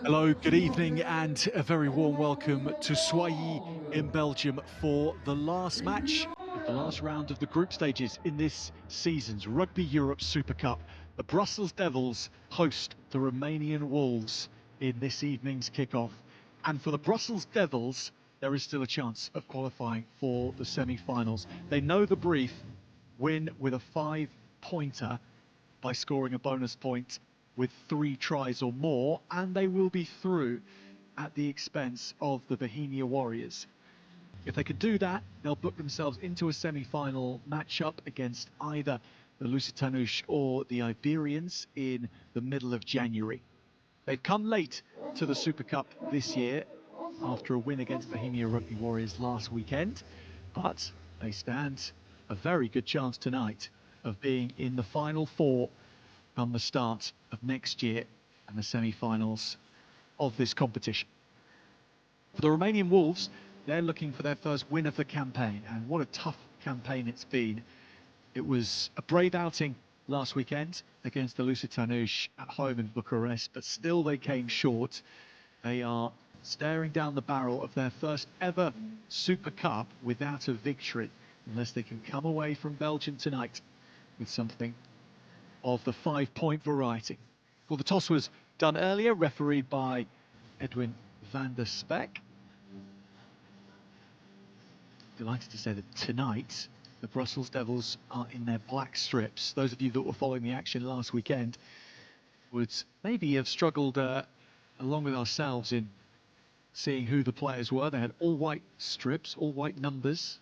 Hello, good evening, and a very warm welcome to Soilly in Belgium for the last match of the last round of the group stages in this season's Rugby Europe Super Cup. The Brussels Devils host the Romanian Wolves in this evening's kickoff. And for the Brussels Devils, there is still a chance of qualifying for the semi-finals. They know the brief: win with a 5-pointer by scoring a bonus point with 3 tries or more, and they will be through at the expense of the Bohemia Warriors. If they could do that, they'll book themselves into a semi-final matchup against either the Lusitanush or the Iberians in the middle of January. They've come late to the Super Cup this year after a win against Bohemia Rugby Warriors last weekend, but they stand a very good chance tonight of being in the final 4 come the start of next year and the semi-finals of this competition. For the Romanian Wolves, they're looking for their first win of the campaign, and what a tough campaign it's been. It was a brave outing last weekend against the Lusitanush at home in Bucharest, but still they came short. They are staring down the barrel of their first ever Super Cup without a victory, unless they can come away from Belgium tonight with something of the 5-point variety. Well, the toss was done earlier, refereed by Edwin van der Spek. Delighted to say that tonight the Brussels Devils are in their black strips. Those of you that were following the action last weekend would maybe have struggled along with ourselves in seeing who the players were. They had all white strips, all white numbers.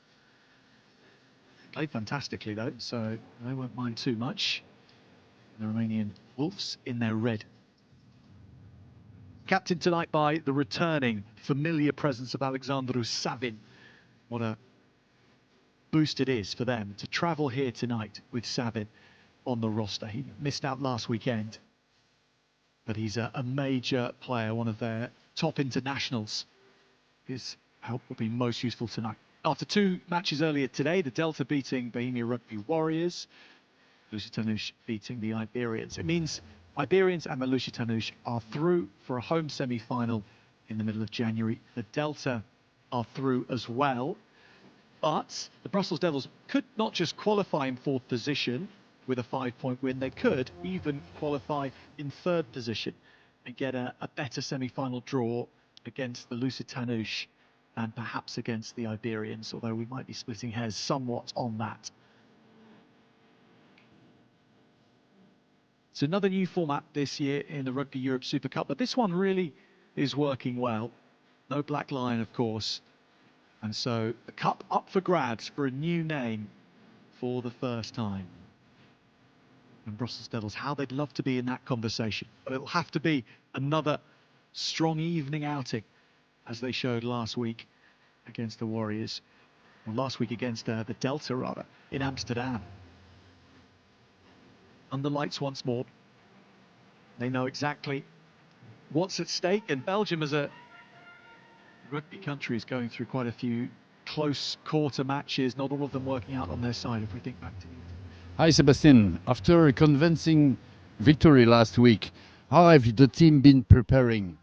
Played fantastically though, so I won't mind too much. The Romanian Wolves in their red. Captained tonight by the returning familiar presence of Alexandru Savin. What a boost it is for them to travel here tonight with Savin on the roster. He missed out last weekend, but he's a major player, one of their top internationals. His help will be most useful tonight. After 2 matches earlier today, the Delta beating Bohemia Rugby Warriors, Lusitanush beating the Iberians. It means Iberians and the Lusitanush are through for a home semi-final in the middle of January. The Delta are through as well. But the Brussels Devils could not just qualify in 4th position with a 5-point win, they could even qualify in 3rd position and get a better semi-final draw against the Lusitanush and perhaps against the Iberians, although we might be splitting hairs somewhat on that. It's another new format this year in the Rugby Europe Super Cup, but this one really is working well. No black line, of course. And so the cup up for grabs for a new name for the first time. And Brussels Devils, how they'd love to be in that conversation. But it'll have to be another strong evening outing, as they showed last week against the Warriors. Well, last week against the Delta, rather, in Amsterdam. Under lights once more. They know exactly what's at stake, and Belgium as a rugby country is going through quite a few close quarter matches, not all of them working out on their side if we think back to it. Hi Sebastian, after a convincing victory last week, how have the team been preparing?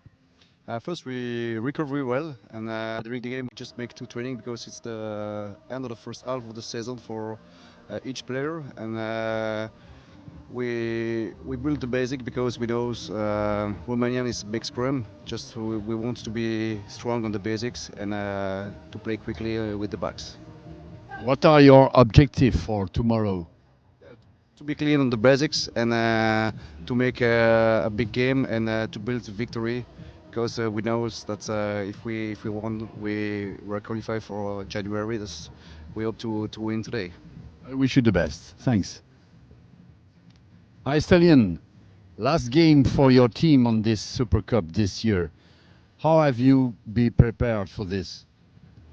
First, we recover well, and during the game, we just make 2 training because it's the end of the first half of the season for each player, and we build the basic because we know Romanian is big scrum. Just we want to be strong on the basics and to play quickly with the backs. What are your objectives for tomorrow? To be clean on the basics and to make a big game and to build a victory, because we know that if we won, we were qualified for January. We hope to win today. I wish you the best. Thanks. Hi Stallion, last game for your team on this Super Cup this year. How have you been prepared for this?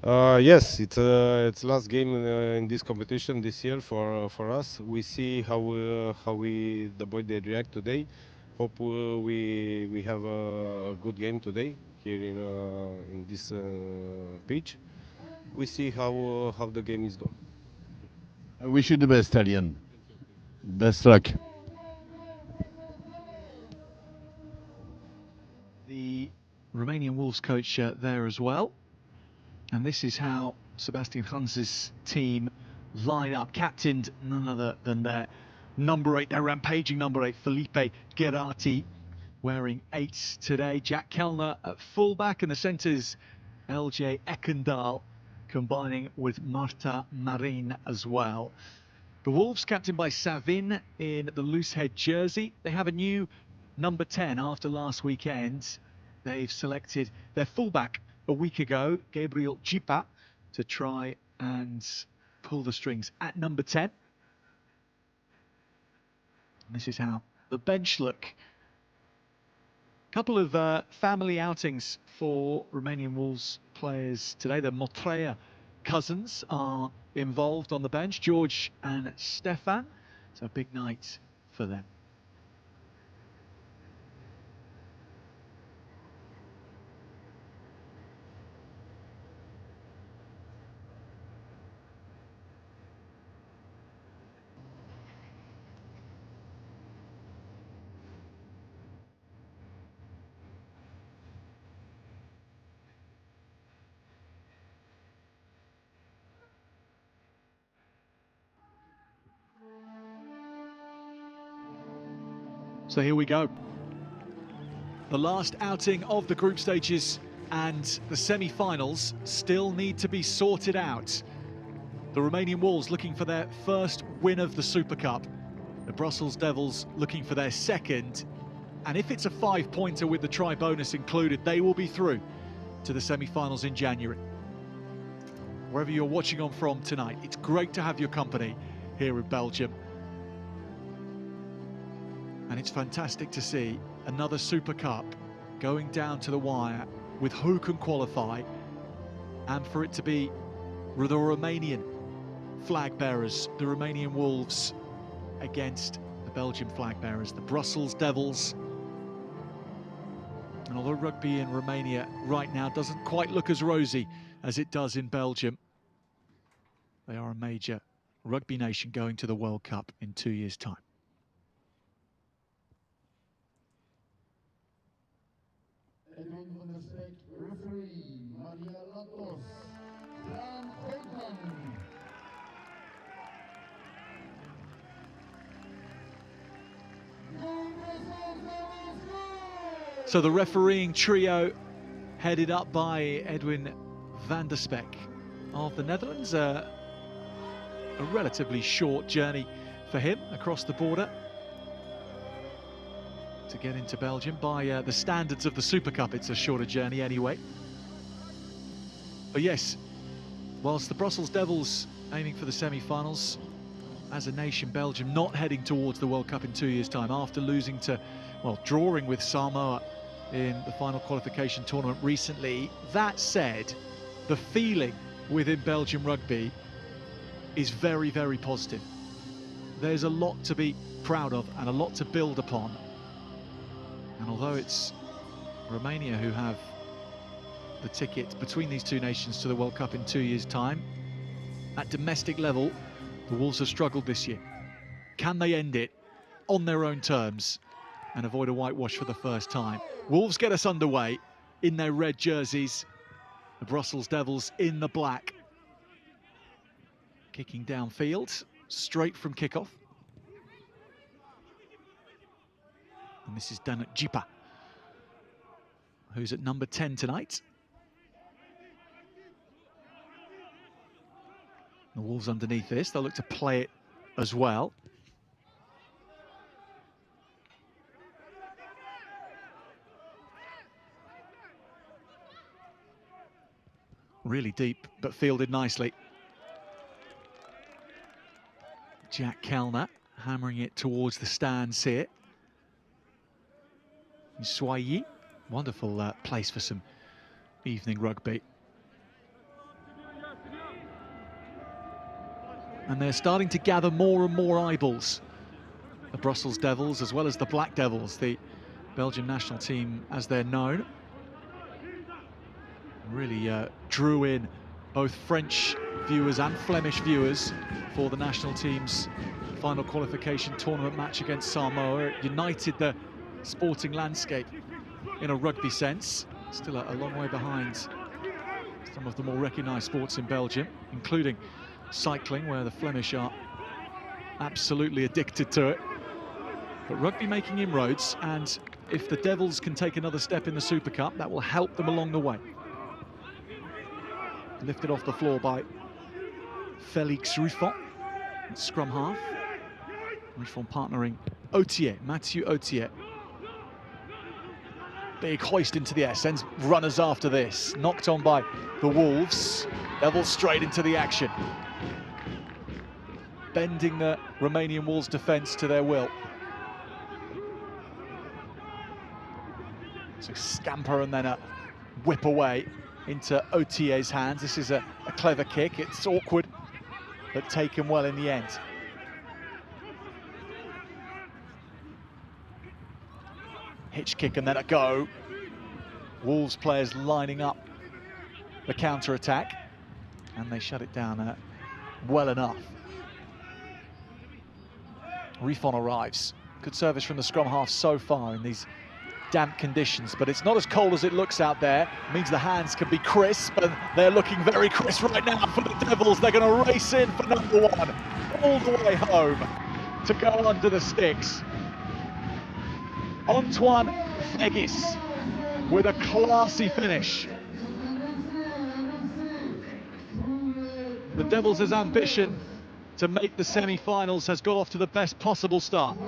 Yes, it's last game in this competition this year for us. We see how we the boy they react today. Hope we have a good game today here in this pitch. We see how the game is going. I wish you the best, Stallion. Best luck. The Romanian Wolves coach there as well. And this is how Sebastian Hans's team line up, captained none other than their number 8, their rampaging number 8, Felipe Gerati, wearing 8 today. Jack Kellner at fullback, and the centres LJ Ekendal combining with Marta Marin as well. The Wolves captained by Savin in the loose head jersey. They have a new number 10 after last weekend. They've selected their fullback a week ago, Gabriel Gipa, to try and pull the strings at number 10. And this is how the bench look. Couple of family outings for Romanian Wolves players today. The Motrea cousins are involved on the bench, George and Stefan. It's a big night for them. So here we go. The last outing of the group stages, and the semi-finals still need to be sorted out. The Romanian Wolves looking for their first win of the Super Cup. The Brussels Devils looking for their second. And if it's a 5-pointer with the try bonus included, they will be through to the semi-finals in January. Wherever you're watching on from tonight, it's great to have your company here in Belgium. And it's fantastic to see another Super Cup going down to the wire with who can qualify, and for it to be the Romanian flag bearers, the Romanian Wolves, against the Belgian flag bearers, the Brussels Devils. And although rugby in Romania right now doesn't quite look as rosy as it does in Belgium, they are a major rugby nation going to the World Cup in 2 years' time. Referee Maria Latos, Jan Oldman. So the refereeing trio, headed up by Edwin van der Spek of the Netherlands. A relatively short journey for him across the border to get into Belgium. By the standards of the Super Cup, it's a shorter journey anyway. But yes, whilst the Brussels Devils aiming for the semi-finals, as a nation, Belgium not heading towards the World Cup in 2 years' time after losing to, well, drawing with Samoa in the final qualification tournament recently. That said, the feeling within Belgium rugby is very, very positive. There's a lot to be proud of and a lot to build upon. And although it's Romania who have the ticket between these two nations to the World Cup in 2 years' time, at domestic level, the Wolves have struggled this year. Can they end it on their own terms and avoid a whitewash for the first time? Wolves get us underway in their red jerseys. The Brussels Devils in the black. Kicking downfield, straight from kickoff. And this is done at Gipa, who's at number 10 tonight. The Wolves underneath this, they'll look to play it as well. Really deep, but fielded nicely. Jack Kellner hammering it towards the stands here. Soigny, wonderful place for some evening rugby. And they're starting to gather more and more eyeballs. The Brussels Devils, as well as the Black Devils, the Belgian national team as they're known. Really drew in both French viewers and Flemish viewers for the national team's final qualification tournament match against Samoa. It united the sporting landscape in a rugby sense. still a long way behind some of the more recognised sports in Belgium, including cycling, where the Flemish are absolutely addicted to it. But rugby making inroads, and if the Devils can take another step in the Super Cup, that will help them along the way. Lifted off the floor by Félix Ruffon, scrum half. Ruffon partnering Autier, Mathieu Autier. Big hoist into the air, sends runners after this. Knocked on by the Wolves. Devils straight into the action. Bending the Romanian Wolves defence to their will. So scamper and then a whip away into Autier's hands. This is a clever kick. It's awkward, but taken well in the end. Hitch kick and then a go. Wolves players lining up the counter-attack, and they shut it down well enough. Ruffon arrives. Good service from the scrum half so far in these damp conditions, but it's not as cold as it looks out there. It means the hands can be crisp, and they're looking very crisp right now for the Devils. They're going to race in for number one, all the way home to go under the sticks. Antoine Fegis with a classy finish. The Devils' ambition to make the semi-finals has got off to the best possible start.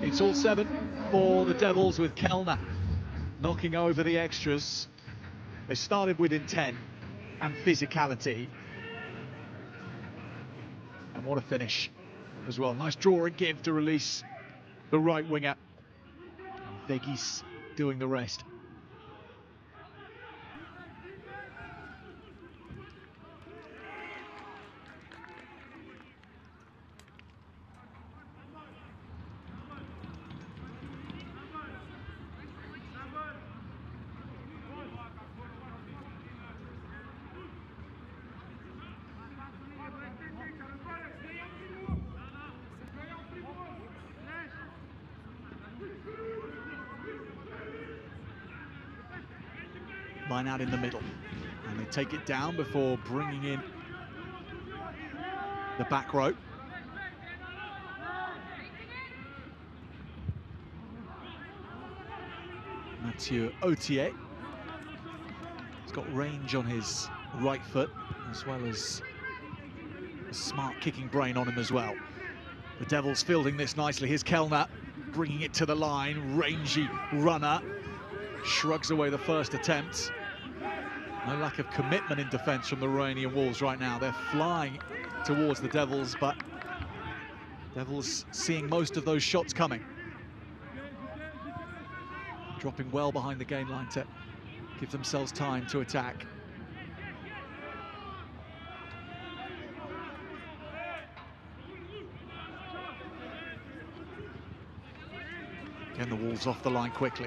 It's all 7 for the Devils, with Kellner knocking over the extras. They started with intent and physicality. And what a finish as well. Nice draw and give to release the right winger. Fegis doing the rest. Line out in the middle, and they take it down before bringing in the back row. Mathieu Autier. He's got range on his right foot, as well as a smart kicking brain on him as well. The Devils fielding this nicely. Here's Kellner bringing it to the line. Rangy runner. Shrugs away the first attempt. No lack of commitment in defence from the Romanian Wolves right now. They're flying towards the Devils, but Devils seeing most of those shots coming. Dropping well behind the gain line to give themselves time to attack. Again, the Wolves off the line quickly.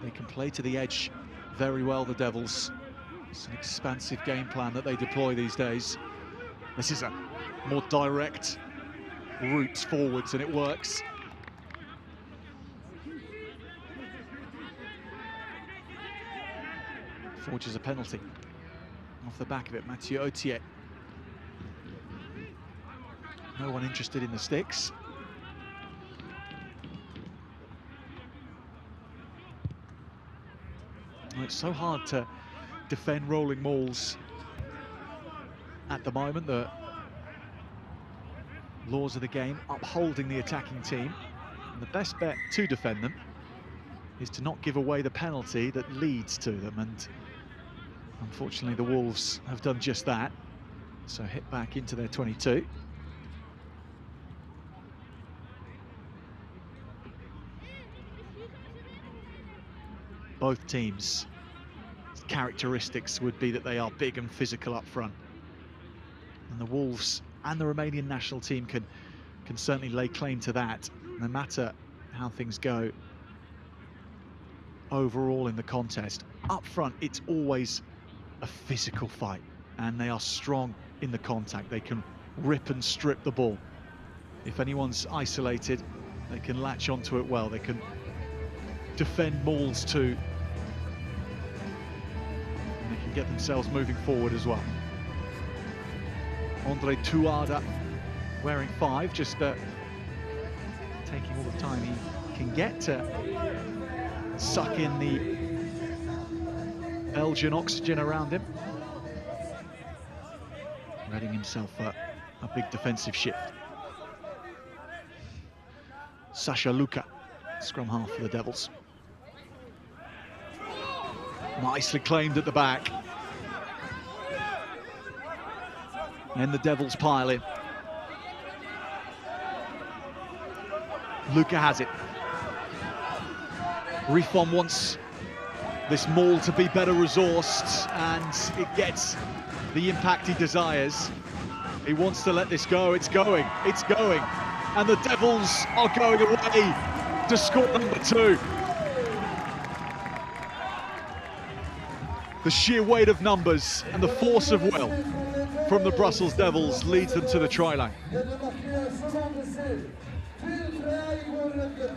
They can play to the edge very well, the Devils. It's an expansive game plan that they deploy these days. This is a more direct route forwards, and it works. Forges a penalty off the back of it. Mathieu Autier. No one interested in the sticks. It's so hard to defend rolling mauls at the moment. The laws of the game upholding the attacking team. And the best bet to defend them is to not give away the penalty that leads to them. And unfortunately, the Wolves have done just that. So hit back into their 22. Both teams' characteristics would be that they are big and physical up front. And the Wolves and the Romanian national team can certainly lay claim to that, no matter how things go overall in the contest. Up front, it's always a physical fight, and they are strong in the contact. They can rip and strip the ball. If anyone's isolated, they can latch onto it well. They can defend mauls too. And they can get themselves moving forward as well. Andre Tuada wearing 5, just taking all the time he can get to suck in the Belgian oxygen around him. Readying himself a big defensive shift. Sasha Luka, scrum half for the Devils. Nicely claimed at the back. And the Devils pile in. Luka has it. Rifon wants this maul to be better resourced, and it gets the impact he desires. He wants to let this go. It's going. It's going. And the Devils are going away to score number 2. The sheer weight of numbers and the force of will from the Brussels Devils leads them to the try line.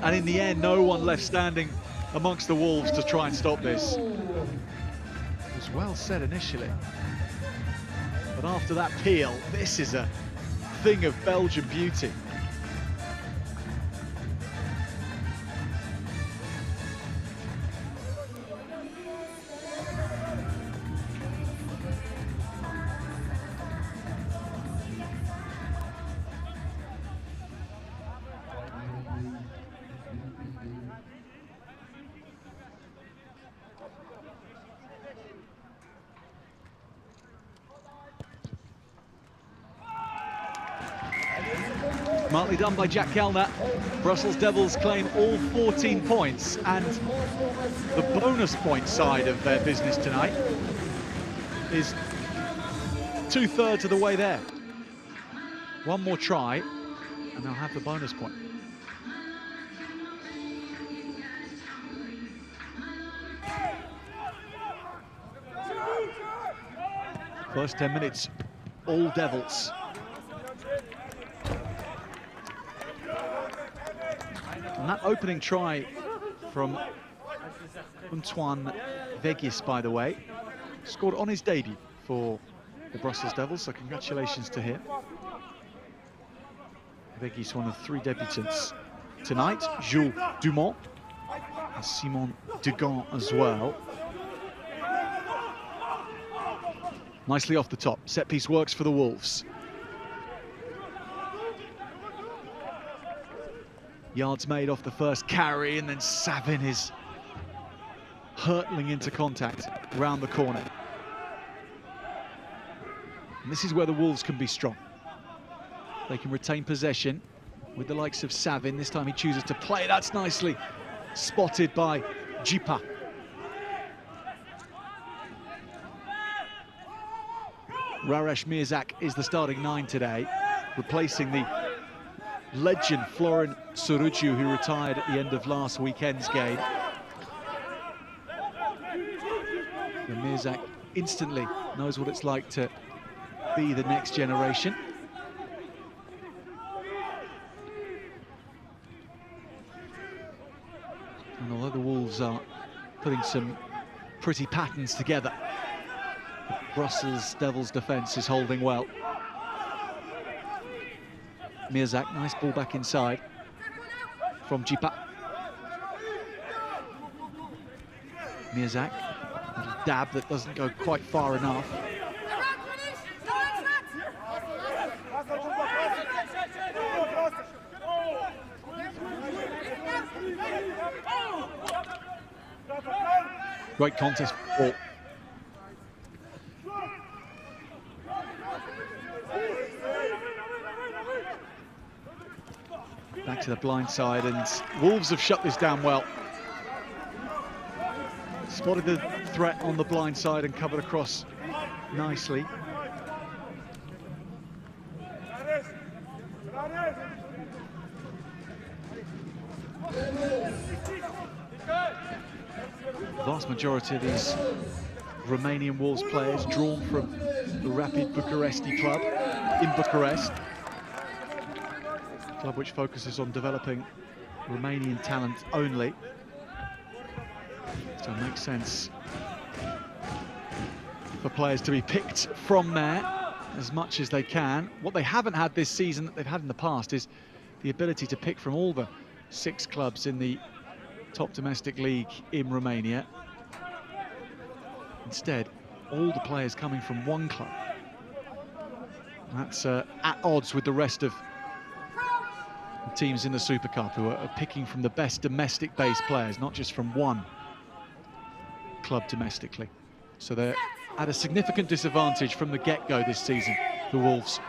And in the end, no one left standing amongst the Wolves to try and stop this. It was well said initially, but after that peel, this is a thing of Belgian beauty. Smartly done by Jack Kellner. Brussels Devils claim all 14 points, and the bonus point side of their business tonight is 2/3 of the way there. One more try, and they'll have the bonus point. First 10 minutes, all Devils. And that opening try from Antoine Vegis, by the way, scored on his debut for the Brussels Devils, so congratulations to him. Vegis, one of 3 debutants tonight. Jules Dumont and Simon Degan as well. Nicely off the top. Set piece works for the Wolves. Yards made off the first carry, and then Savin is hurtling into contact round the corner. And this is where the Wolves can be strong. They can retain possession with the likes of Savin. This time he chooses to play. That's nicely spotted by Jipa. Raresh Mirzak is the starting 9 today, replacing the legend Florin Suruciu, who retired at the end of last weekend's game. And Mirzak instantly knows what it's like to be the next generation. And although the Wolves are putting some pretty patterns together, the Brussels Devils defence is holding well. Mirzak, nice ball back inside from Jipa. Mirzak, little dab that doesn't go quite far enough. Great contest ball. to the blind side, and Wolves have shut this down well. Spotted the threat on the blind side and covered across nicely. The vast majority of these Romanian Wolves players drawn from the Rapid Bucuresti club in Bucharest, a club which focuses on developing Romanian talent only. So it makes sense for players to be picked from there as much as they can. What they haven't had this season that they've had in the past is the ability to pick from all the 6 clubs in the top domestic league in Romania. Instead, all the players coming from one club. That's at odds with the rest of the teams in the Super Cup, who are picking from the best domestic-based players, not just from one club domestically. So they're at a significant disadvantage from the get-go this season, the Wolves.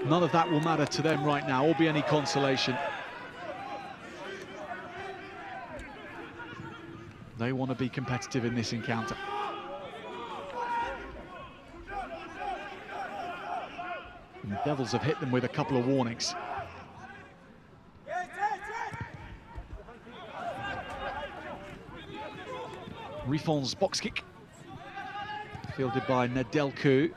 None of that will matter to them right now, or be any consolation. They want to be competitive in this encounter. And the Devils have hit them with a couple of warnings. Rifon's box kick, fielded by Nedelcu.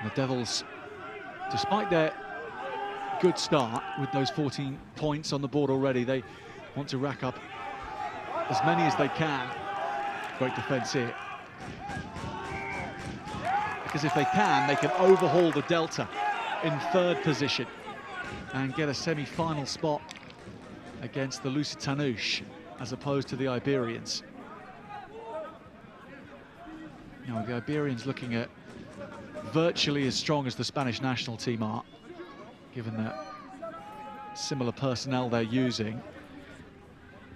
The Devils, despite their good start with those 14 points on the board already, they want to rack up as many as they can. Great defence here. Because if they can overhaul the Delta in 3rd position and get a semi-final spot against the Lusitanuș as opposed to the Iberians. Now, the Iberians looking at virtually as strong as the Spanish national team are, given the similar personnel they're using.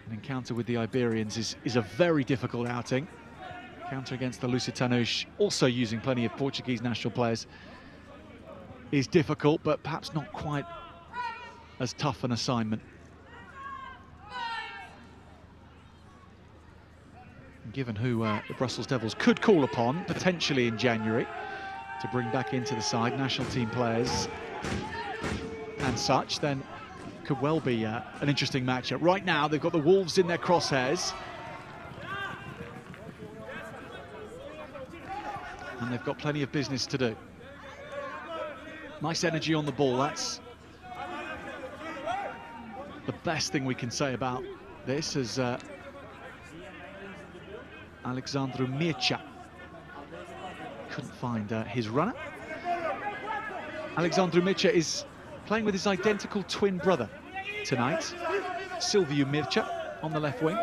An encounter with the Iberians is a very difficult outing. Counter against the Lusitanuș, also using plenty of Portuguese national players, is difficult, but perhaps not quite as tough an assignment. Given who the Brussels Devils could call upon, potentially in January, to bring back into the side, national team players and such, then could well be an interesting matchup. Right now, they've got the Wolves in their crosshairs. And they've got plenty of business to do. Nice energy on the ball, that's the best thing we can say about this, as Alexandru Mircea couldn't find his runner. Alexandru Mircea is playing with his identical twin brother tonight, Silviu Mircea, on the left wing.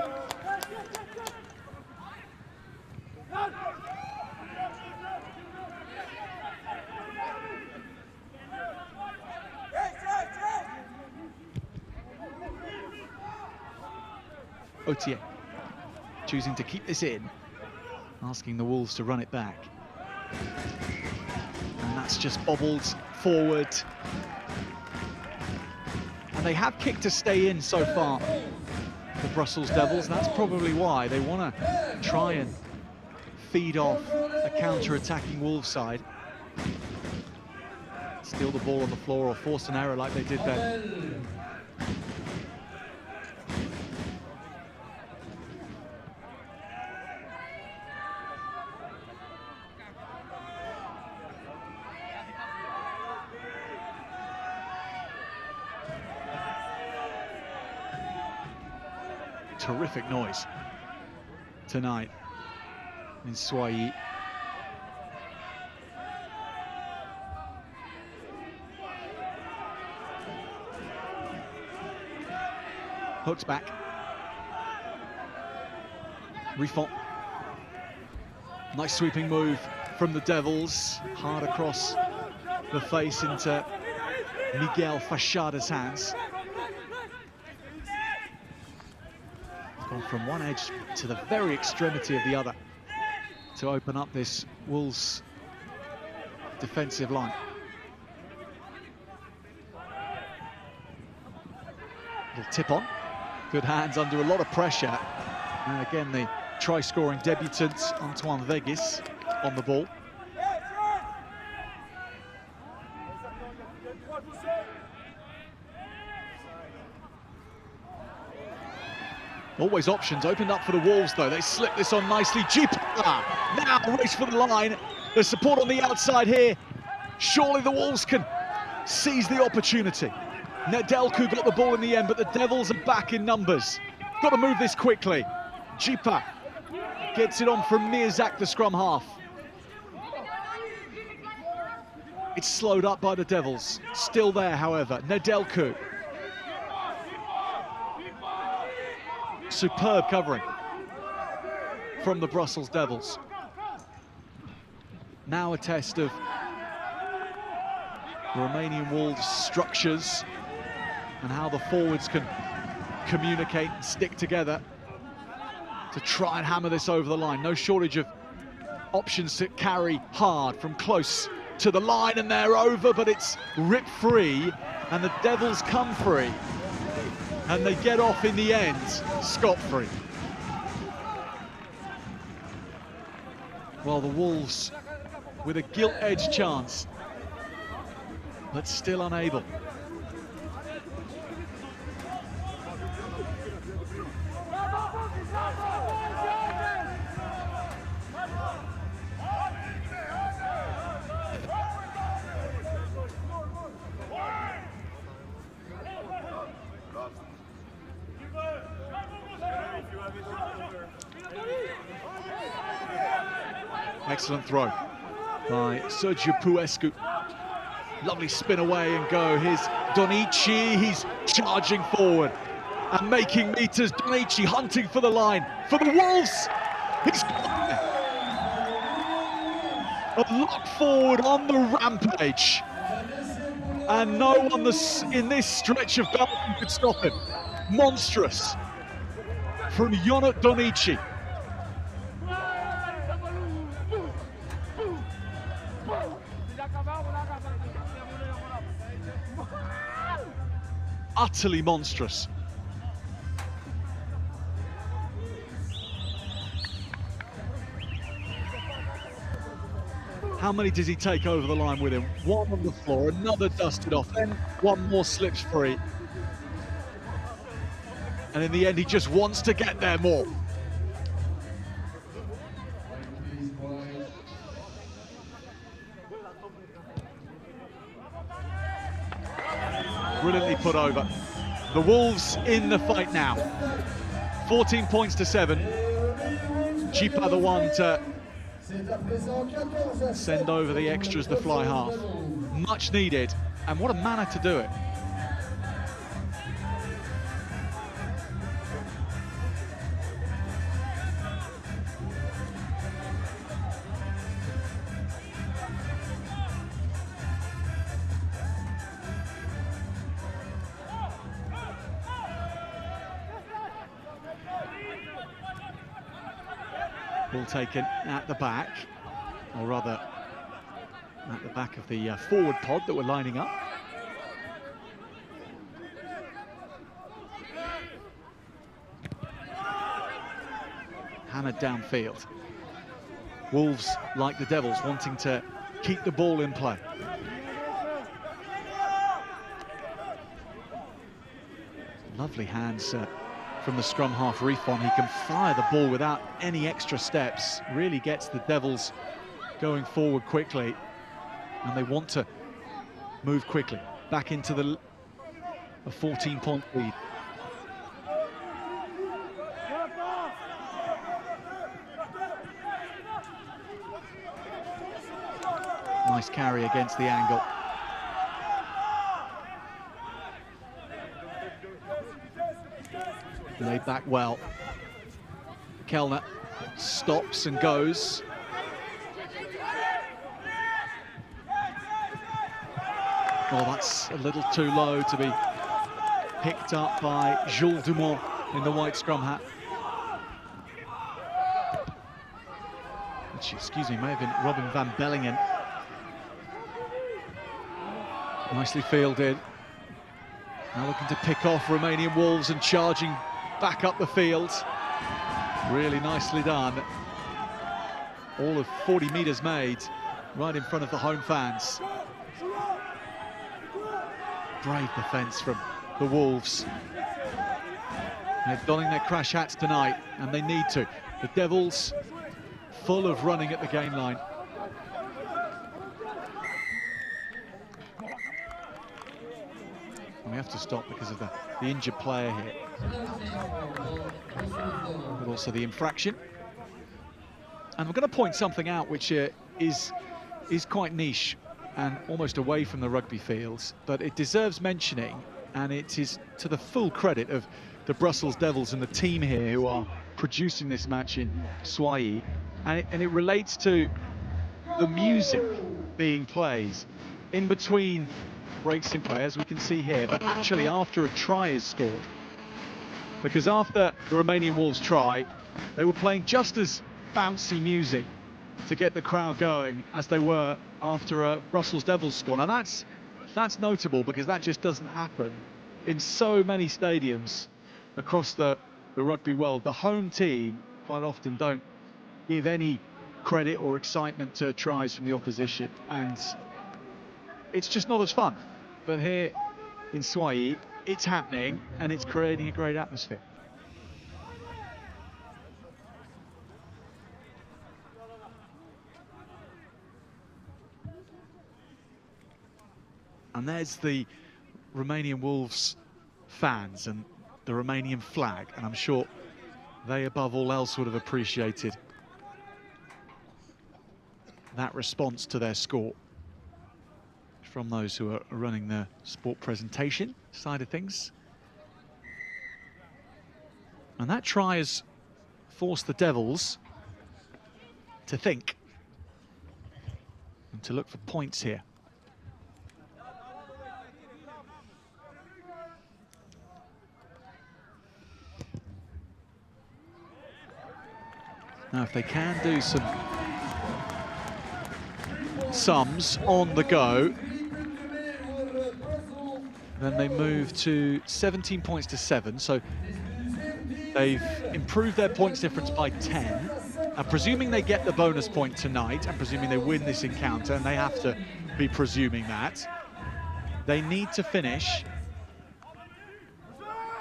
Otier choosing to keep this in, asking the Wolves to run it back. And that's just bobbled forward. And they have kicked to stay in so far, the Brussels Devils. That's probably why they want to try and feed off a counter-attacking Wolves side. Steal the ball on the floor or force an error like they did then. Terrific noise tonight in Soilly. Hooks back. Rifon. Nice sweeping move from the Devils. Hard across the face into Miguel Fachada's hands. Gone from one edge to the very extremity of the other to open up this Wolves defensive line. Little tip on. Good hands under a lot of pressure. And again, the try-scoring debutant, Antoine Vegas, on the ball. Always options opened up for the Wolves, though. They slip this on nicely. Jeeper now race for the line. There's support on the outside here. Surely the Wolves can seize the opportunity. Nedelku got the ball in the end, but the Devils are back in numbers. Got to move this quickly. Jeeper gets it on from Mirzak, the scrum half. It's slowed up by the Devils. Still there, however. Nedelku. Superb covering from the Brussels Devils. Now a test of the Romanian Wolves' structures and how the forwards can communicate and stick together to try and hammer this over the line. No shortage of options to carry hard from close to the line, and they're over, but it's ripped free, and the Devils come free. And they get off in the end, scot-free. Well, the Wolves with a gilt-edged chance, but still unable. Excellent throw by Sergio Puescu. Lovely spin away and go. Here's Donici, he's charging forward and making meters. Donici hunting for the line for the Wolves. He's a lock forward on the rampage, and no one in this stretch of Belgium could stop him. Monstrous from Jonat Donici. Utterly monstrous. How many does he take over the line with him? One on the floor, another dusted off, then one more slips free. And in the end, he just wants to get there more. Brilliantly put over. The Wolves in the fight now. 14 points to 7. Jeeper the one to send over the extras, the fly half. Much needed, and what a manner to do it. Ball taken at the back, or rather at the back of the forward pod that we're lining up. Hammered downfield. Wolves, like the Devils, wanting to keep the ball in play. Lovely hands from the scrum half Refon. He can fire the ball without any extra steps. Really gets the Devils going forward quickly, and they want to move quickly back into a 14-point lead. Nice carry against the angle. Laid back well. Kellner stops and goes. Well, that's a little too low to be picked up by Jules Dumont in the white scrum hat. which, excuse me, may have been Robin van Bellingen. Nicely fielded. Now looking to pick off Romanian Wolves and charging back up the field. Really nicely done. All of 40 metres made right in front of the home fans. Brave defence from the Wolves. They're donning their crash hats tonight, and they need to. The Devils full of running at the gain line. And we have to stop because of the injured player here. But also the infraction. And we're going to point something out which is quite niche and almost away from the rugby fields, but it deserves mentioning, and it is to the full credit of the Brussels Devils and the team here who are producing this match in Soilly, and it relates to the music being played in between breaks in play, as we can see here, but actually after a try is scored. Because after the Romanian Wolves try, they were playing just as bouncy music to get the crowd going as they were after a Brussels Devils score. Now that's notable because that just doesn't happen in so many stadiums across the rugby world. The home team quite often don't give any credit or excitement to tries from the opposition, and it's just not as fun. But here in Soilly, it's happening and it's creating a great atmosphere. And there's the Romanian Wolves fans and the Romanian flag, and I'm sure they above all else would have appreciated that response to their score from those who are running the sport presentation side of things. And that try has forced the Devils to think and to look for points here. Now, if they can do some sums on the go, then they move to 17 points to 7. So they've improved their points difference by 10. And presuming they get the bonus point tonight, and presuming they win this encounter, and they have to be presuming that, they need to finish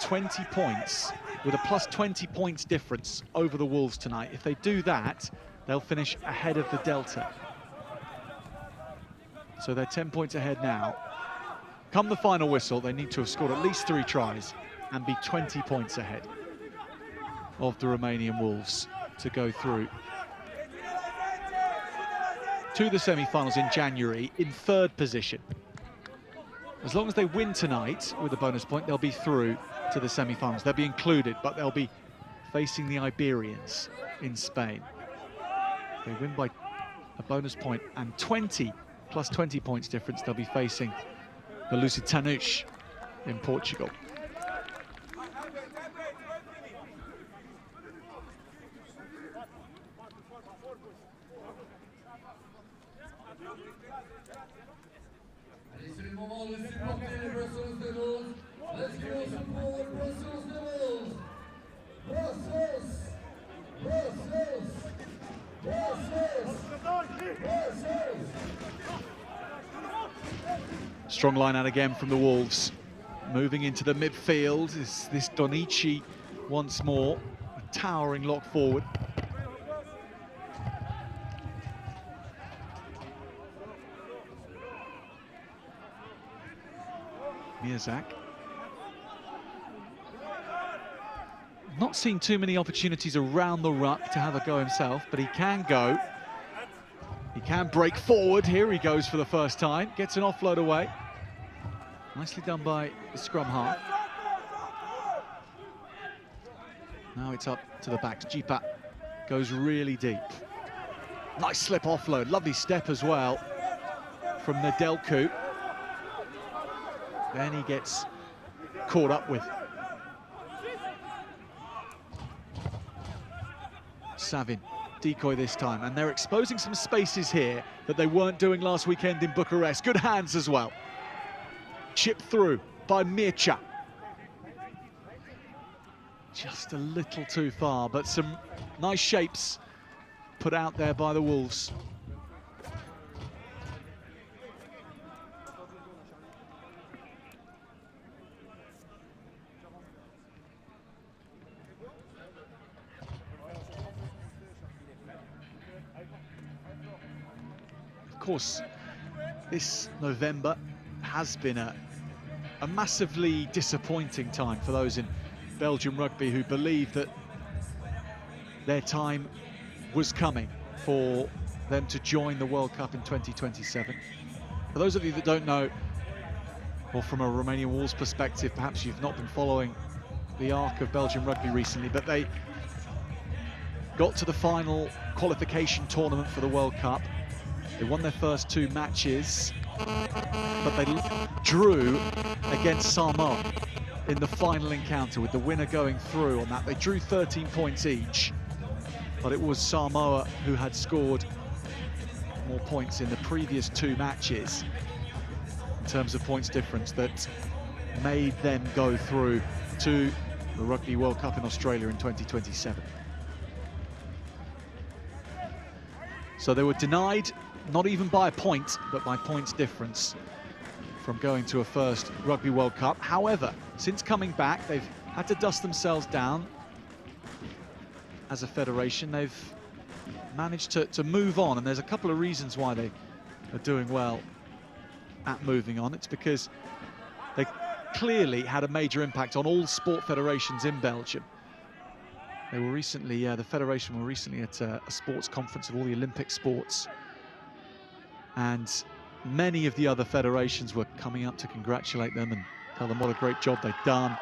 20 points with a plus 20 points difference over the Wolves tonight. If they do that, they'll finish ahead of the Delta. So they're 10 points ahead now. Come the final whistle, they need to have scored at least 3 tries and be 20 points ahead of the Romanian Wolves to go through to the semi-finals in January in 3rd position. As long as they win tonight with a bonus point, they'll be through to the semi-finals. They'll be included, but they'll be facing the Iberians in Spain. If they win by a bonus point and 20 plus 20 points difference, they'll be facing the Lusitanos in Portugal. Let's go support Brussels Devils! Brussels! Brussels! Brussels! Brussels! Strong line out again from the Wolves. Moving into the midfield is this Donici once more. A towering lock forward. Mirzak. Not seeing too many opportunities around the ruck to have a go himself, but he can go. He can break forward. Here he goes for the first time. Gets an offload away. Nicely done by the scrum half. Now it's up to the backs. Jipa goes really deep. Nice slip offload. Lovely step as well from Nedelku. Then he gets caught up with Savin. decoy this time, and they're exposing some spaces here that they weren't doing last weekend in Bucharest. Good hands as well. Chipped through by Mircea. Just a little too far, but some nice shapes put out there by the Wolves. Of course, this November has been a massively disappointing time for those in Belgium rugby who believed that their time was coming for them to join the World Cup in 2027. For those of you that don't know, or from a Romanian Wolves perspective, perhaps you've not been following the arc of Belgium rugby recently, but they got to the final qualification tournament for the World Cup. They won their first 2 matches, but they drew against Samoa in the final encounter, with the winner going through on that. They drew 13 points each, but it was Samoa who had scored more points in the previous 2 matches in terms of points difference that made them go through to the Rugby World Cup in Australia in 2027. So they were denied, not even by a point, but by points difference, from going to a first Rugby World Cup. However, since coming back, they've had to dust themselves down as a federation. They've managed to move on, and there's a couple of reasons why they are doing well at moving on. It's because they clearly had a major impact on all sport federations in Belgium. They were recently, the federation were recently at a sports conference of all the Olympic sports, and many of the other federations were coming up to congratulate them and tell them what a great job they'd done.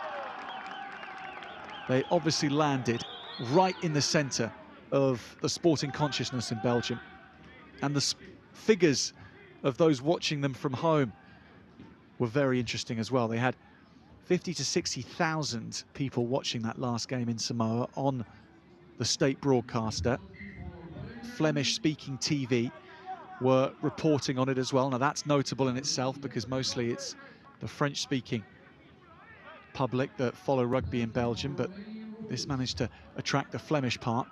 They obviously landed right in the centre of the sporting consciousness in Belgium, and the figures of those watching them from home were very interesting as well. They had 50 to 60,000 people watching that last game in Samoa on the state broadcaster. Flemish-speaking TV were reporting on it as well. Now that's notable in itself, because mostly it's the French-speaking public that follow rugby in Belgium, but this managed to attract the Flemish part.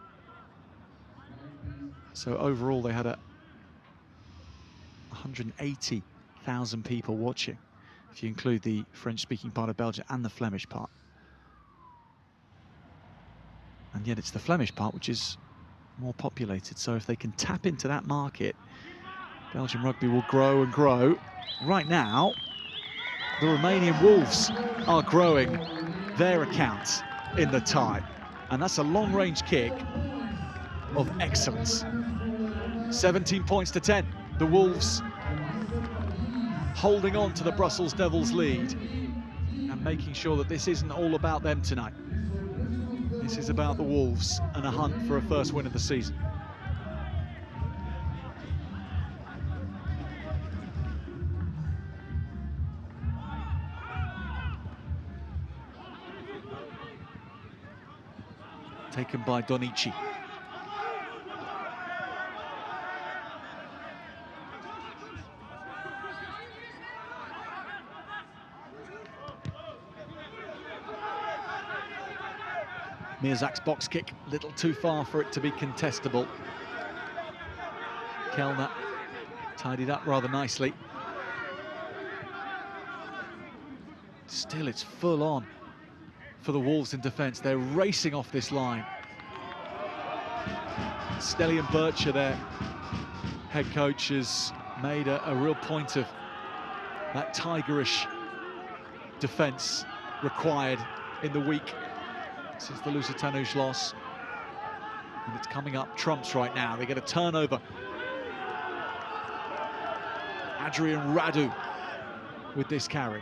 So overall they had 180,000 people watching, if you include the French-speaking part of Belgium and the Flemish part. And yet it's the Flemish part which is more populated, so if they can tap into that market, Belgian rugby will grow and grow. Right now, the Romanian Wolves are growing their account in the tie, and that's a long-range kick of excellence. 17 points to 10. The Wolves holding on to the Brussels Devils lead and making sure that this isn't all about them tonight. This is about the Wolves and a hunt for a first win of the season. Taken by Donici. Mirzak's box kick, a little too far for it to be contestable. Kellner tidied up rather nicely. Still, it's full on for the Wolves in defence. They're racing off this line. Stelian Bircher, their head coach, has made a real point of that tigerish defence required in the week since the Lusitanush loss. And it's coming up trumps right now. They get a turnover. Adrian Radu with this carry.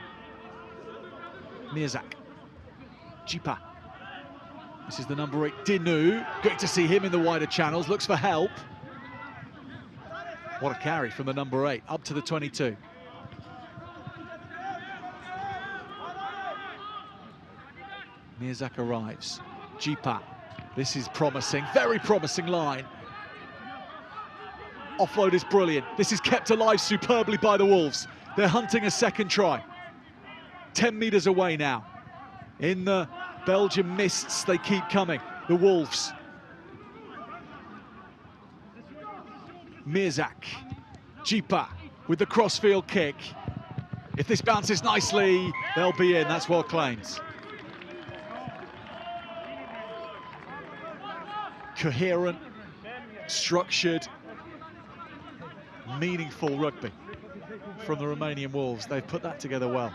Mirzak. Jipa. This is the number 8, Dinu. Great to see him in the wider channels. Looks for help. What a carry from the number 8 up to the 22. Mirzak arrives. Jipa. This is promising, very promising line Offload is brilliant. This is kept alive superbly by the Wolves. They're hunting a second try. 10 metres away now. In the Belgian mists, they keep coming. The Wolves. Mirzak. Jipa with the crossfield kick. If this bounces nicely, they'll be in. That's well claimed. Coherent, structured, meaningful rugby from the Romanian Wolves. They've put that together well.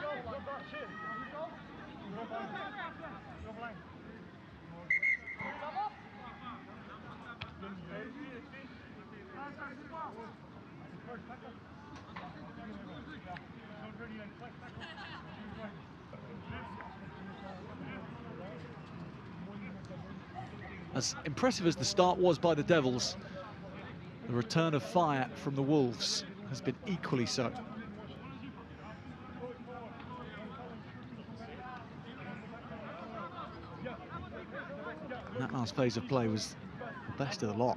As impressive as the start was by the Devils, the return of fire from the Wolves has been equally so. And that last phase of play was the best of the lot.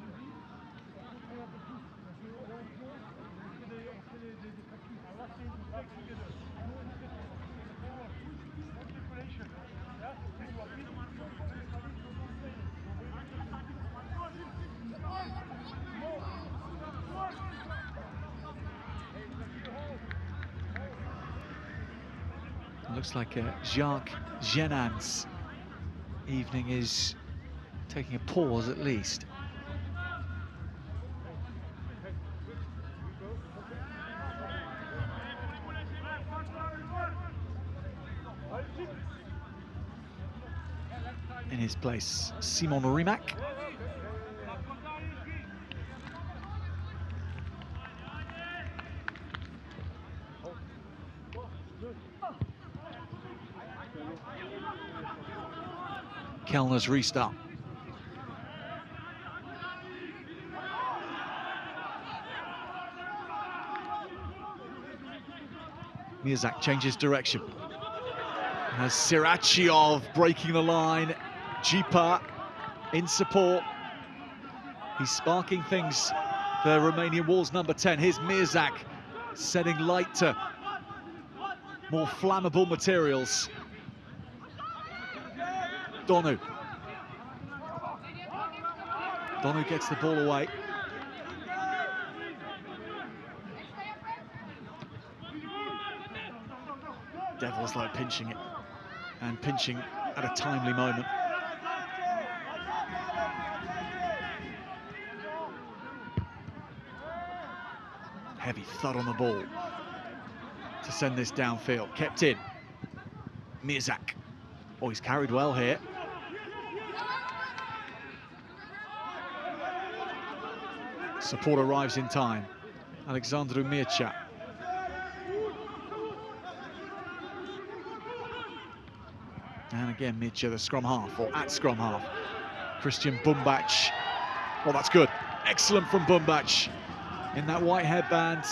It looks like Jacques Genan's evening is taking a pause at least. In his place, Simon Rimac. Kellner's restart. Mirzak changes direction. Has Sirachiov breaking the line. Jipa in support. He's sparking things. The Romanian Wolves number 10. Here's Mirzak setting light to more flammable materials. Donu. Donu gets the ball away. Devils like pinching it, and pinching at a timely moment. Heavy thud on the ball to send this downfield. Kept in. Mirzak. Oh, he's carried well here. Support arrives in time. Alexandru Mircea. And again, Mircea, the scrum half, or at scrum half. Christian Bumbac. Oh, that's good. Excellent from Bumbac. In that white headband,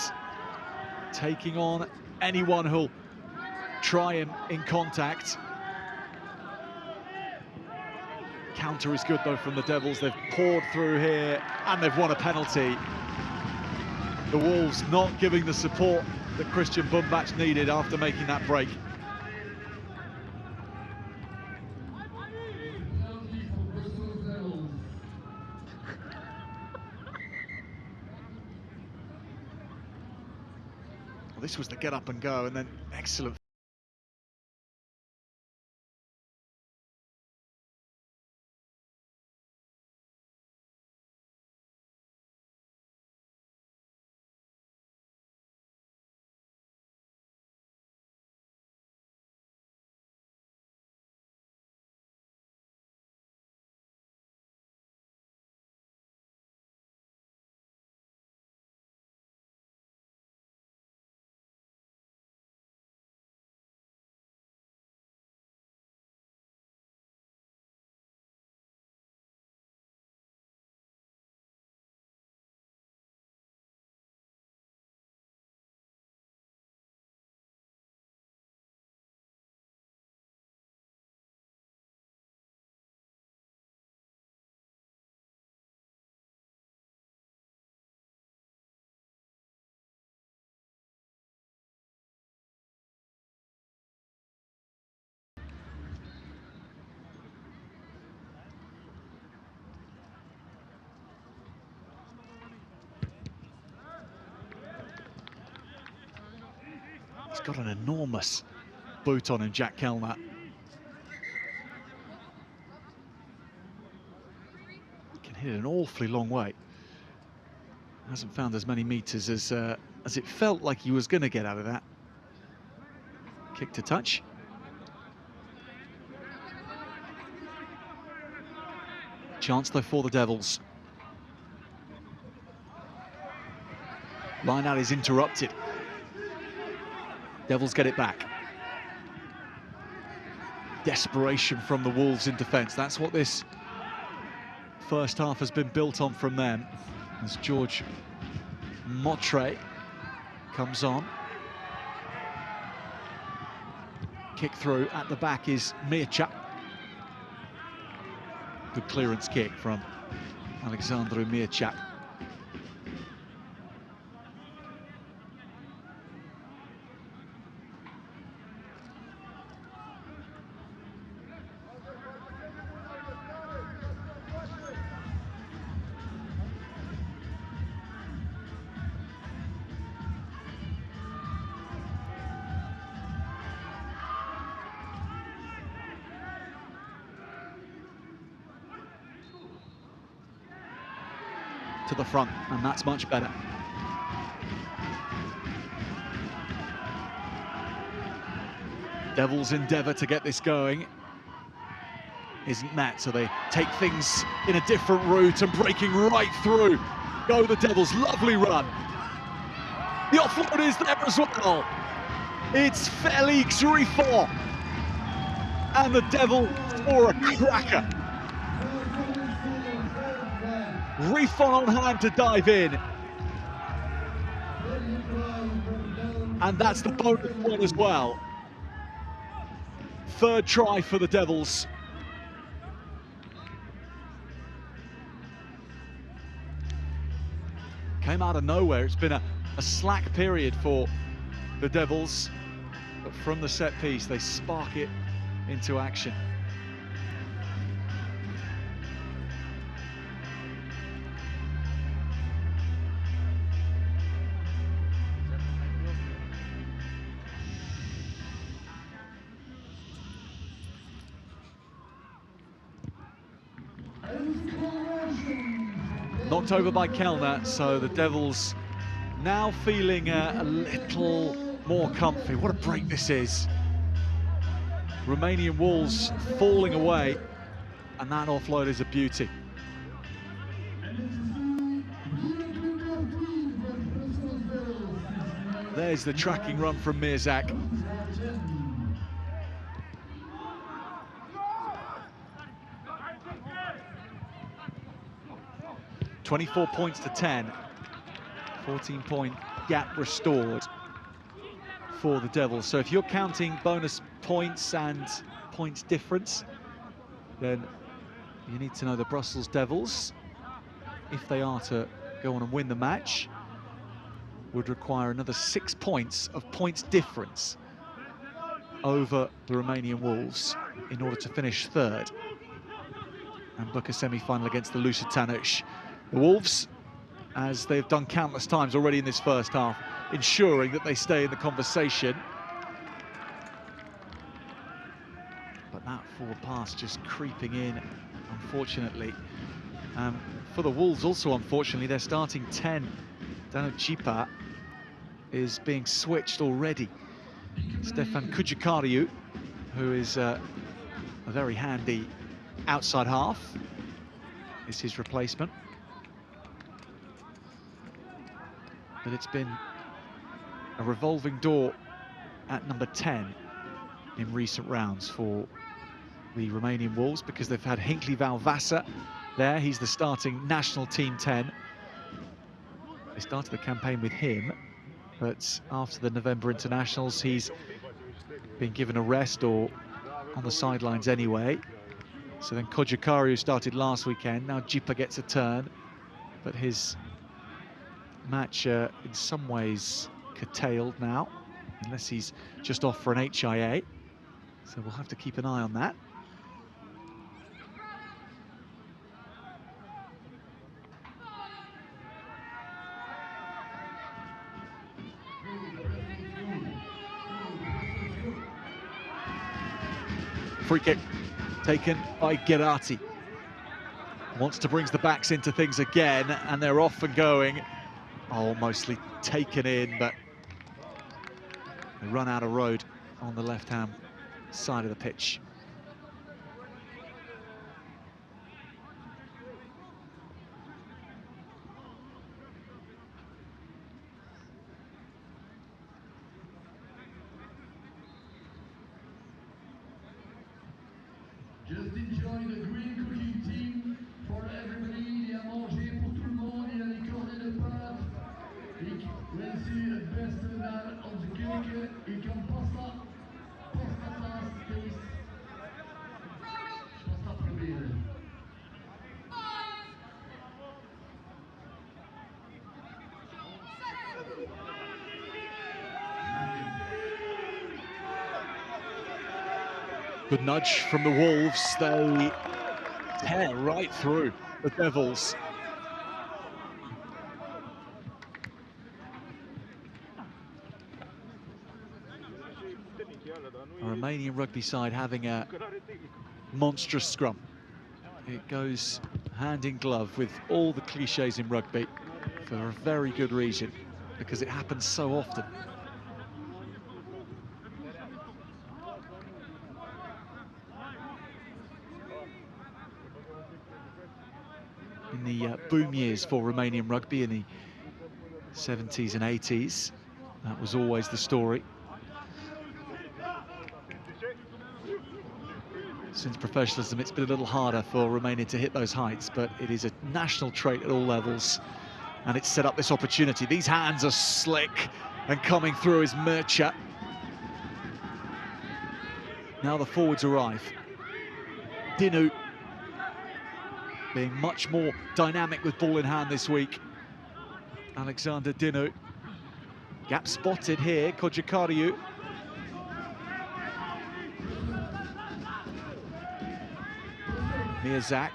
taking on anyone who'll try him in contact. Counter is good though from the Devils. They've poured through here and they've won a penalty. The Wolves not giving the support that Christian Bumbac needed after making that break. Well, this was the get up and go, and then excellent He's got an enormous boot on him, Jack Kellner. Can hit it an awfully long way. Hasn't found as many meters as it felt like he was going to get out of that. Kick to touch. Chance though for the Devils. Line out is interrupted. Devils get it back. Desperation from the Wolves in defence. That's what this first half has been built on from them. As George Motre comes on. Kick through at the back is Mircea. Good clearance kick from Alexandru Mircea. To the front, and that's much better. Devils' endeavour to get this going isn't met, so they take things in a different route and breaking right through. Go the Devils, lovely run. The offload is there as well. It's Felix Rifon, and the Devils score a cracker. Rifon on hand to dive in. And that's the bonus one as well. Third try for the Devils. Came out of nowhere. It's been a slack period for the Devils. But from the set piece, they spark it into action. Knocked over by Kellner, so the Devils now feeling a little more comfy. What a break this is. Romanian Wolves falling away, and that offload is a beauty. There's the tracking run from Mirzak. 24 points to 10. 14-point gap restored for the Devils. So if you're counting bonus points and points difference, then you need to know the Brussels Devils, if they are to go on and win the match, would require another 6 points of points difference over the Romanian Wolves in order to finish third and book a semi-final against the Lusitanuși. The Wolves, as they've done countless times already in this first half, ensuring that they stay in the conversation. But that forward pass just creeping in, unfortunately. For the Wolves also, unfortunately, their starting 10, Dano Cipa, is being switched already. Stefan Kujikariu, who is a very handy outside half, is his replacement. But it's been a revolving door at number 10 in recent rounds for the Romanian Wolves, because they've had Hinkley Valvasa there. He's the starting national team 10. They started the campaign with him, but after the November internationals, he's been given a rest or on the sidelines anyway. So then Kojikaru started last weekend. Now Cipa gets a turn, but his match in some ways curtailed now, unless he's just off for an HIA. So we'll have to keep an eye on that. Free kick taken by Gerati. Wants to bring the backs into things again, and they're off and going. Oh, mostly taken in, but they run out of road on the left-hand side of the pitch. Just enjoy the green cooking team for everybody. Il y a à manger pour tout le monde. Il y a des cornets de pâtes. When see the best of the cake, you can pasta taste. Pasta probieren. Good nudge from the Wolves. They tear right through the Devils. A Romanian rugby side having a monstrous scrum. It goes hand in glove with all the cliches in rugby for a very good reason, because it happens so often. In the boom years for Romanian rugby in the 70s and 80s, that was always the story. Since professionalism, it's been a little harder for Romania to hit those heights, but it is a national trait at all levels, and it's set up this opportunity. These hands are slick, and coming through is Mircea. Now the forwards arrive. Dinu being much more dynamic with ball in hand this week. Alexander Dinu. Gap spotted here, Kojikariu. Mirzak,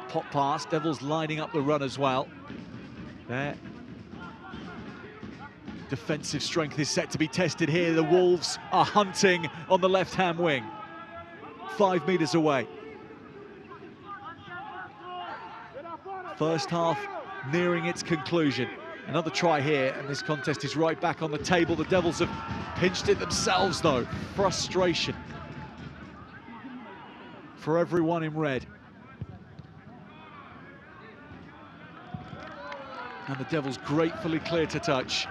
pop pass, Devils lining up the run as well. Their defensive strength is set to be tested here. The Wolves are hunting on the left-hand wing. 5 meters away. First half nearing its conclusion. Another try here, and this contest is right back on the table. The Devils have pinched it themselves, though. Frustration for everyone in red. And the Devils gratefully clear to touch.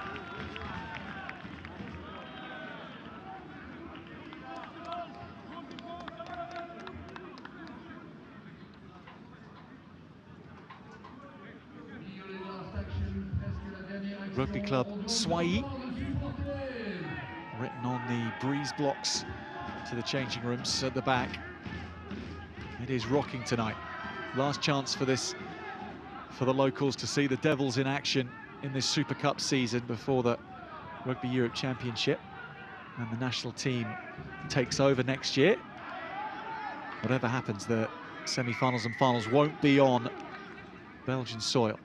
Rugby Club Soignies, written on the breeze blocks to the changing rooms at the back. It is rocking tonight. Last chance for this, for the locals to see the Devils in action in this Super Cup season before the Rugby Europe Championship, and the national team takes over next year. Whatever happens, the semi-finals and finals won't be on Belgian soil.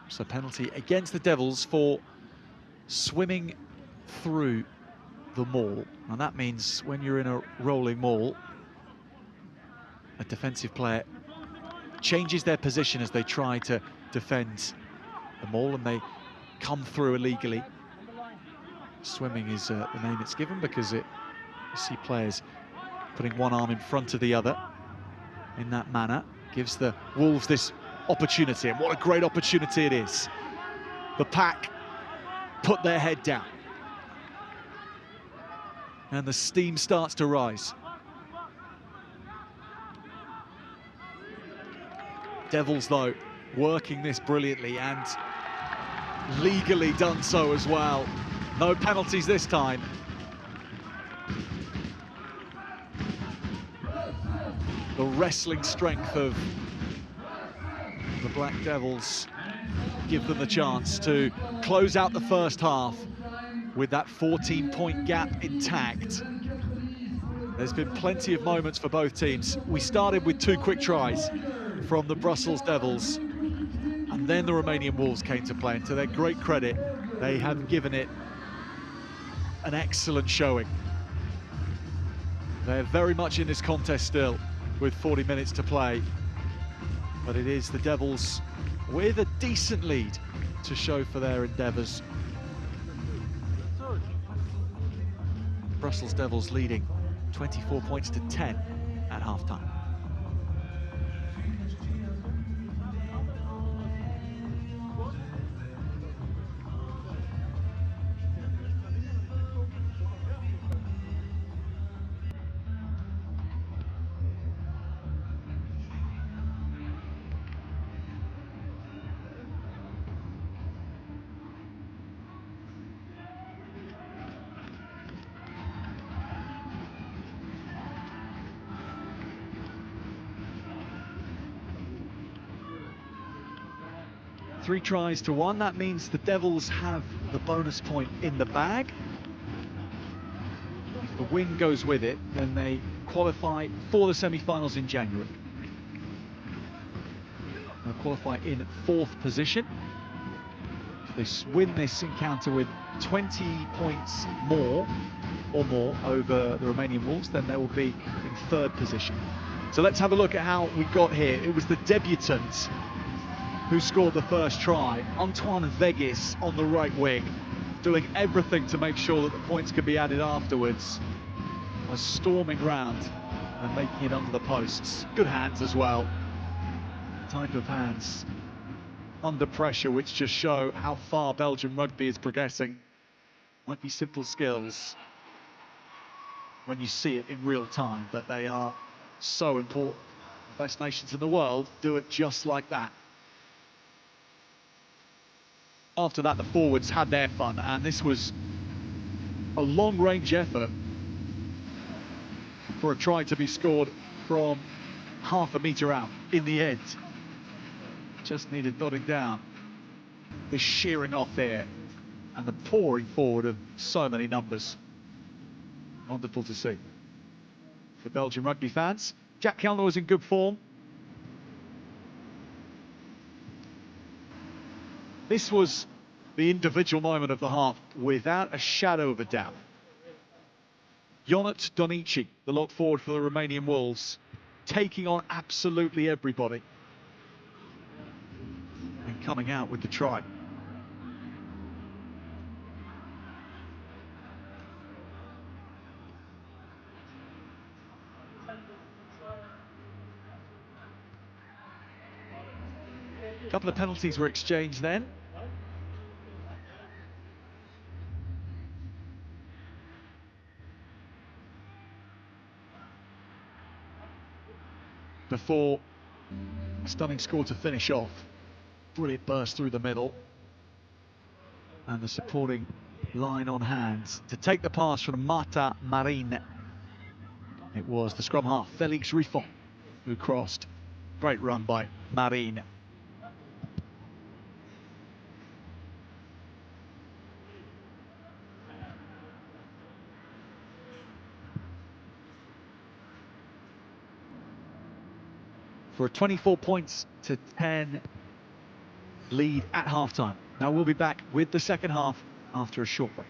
So penalty against the Devils for swimming through the maul. And that means when you're in a rolling maul, a defensive player changes their position as they try to defend the maul, and they come through illegally. Swimming is the name it's given because you see players putting one arm in front of the other in that manner. Gives the Wolves this opportunity, and what a great opportunity it is. The pack put their head down, and the steam starts to rise. Devils, though, working this brilliantly and legally done so as well. No penalties this time. The wrestling strength of the Black Devils give them the chance to close out the first half with that 14-point gap intact. There's been plenty of moments for both teams. We started with 2 quick tries from the Brussels Devils, and then the Romanian Wolves came to play, and to their great credit, They have given it an excellent showing. They're very much in this contest still, with 40 minutes to play. But it is the Devils with a decent lead to show for their endeavours. Brussels Devils leading 24 points to 10 at half-time. Three tries to one, that means the Devils have the bonus point in the bag. If the win goes with it, then they qualify for the semi-finals in January. They'll qualify in 4th position. If they win this encounter with 20 points more over the Romanian Wolves, then they will be in 3rd position. So let's have a look at how we got here. It was the debutant who scored the first try, Antoine Vegis on the right wing, doing everything to make sure that the points could be added afterwards. Was storming round and making it under the posts. Good hands as well. Type of hands under pressure, which just show how far Belgian rugby is progressing. Might be simple skills when you see it in real time, but they are so important. The best nations in the world do it just like that. After that, the forwards had their fun, and this was a long-range effort for a try to be scored from half a metre out in the end. Just needed nodding down. The shearing off there and the pouring forward of so many numbers. Wonderful to see. For Belgian rugby fans, Jack Kellner was in good form. This was the individual moment of the half, without a shadow of a doubt. Ionut Donici, the lock forward for the Romanian Wolves, taking on absolutely everybody. And coming out with the try. A couple of penalties were exchanged then. Before a stunning score to finish off. Brilliant burst through the middle. And the supporting line on hands to take the pass from Marta Marin. It was the scrum half, Felix Riffon, who crossed. Great run by Marin. For a 24 points to 10 lead at halftime. Now we'll be back with the second half after a short break.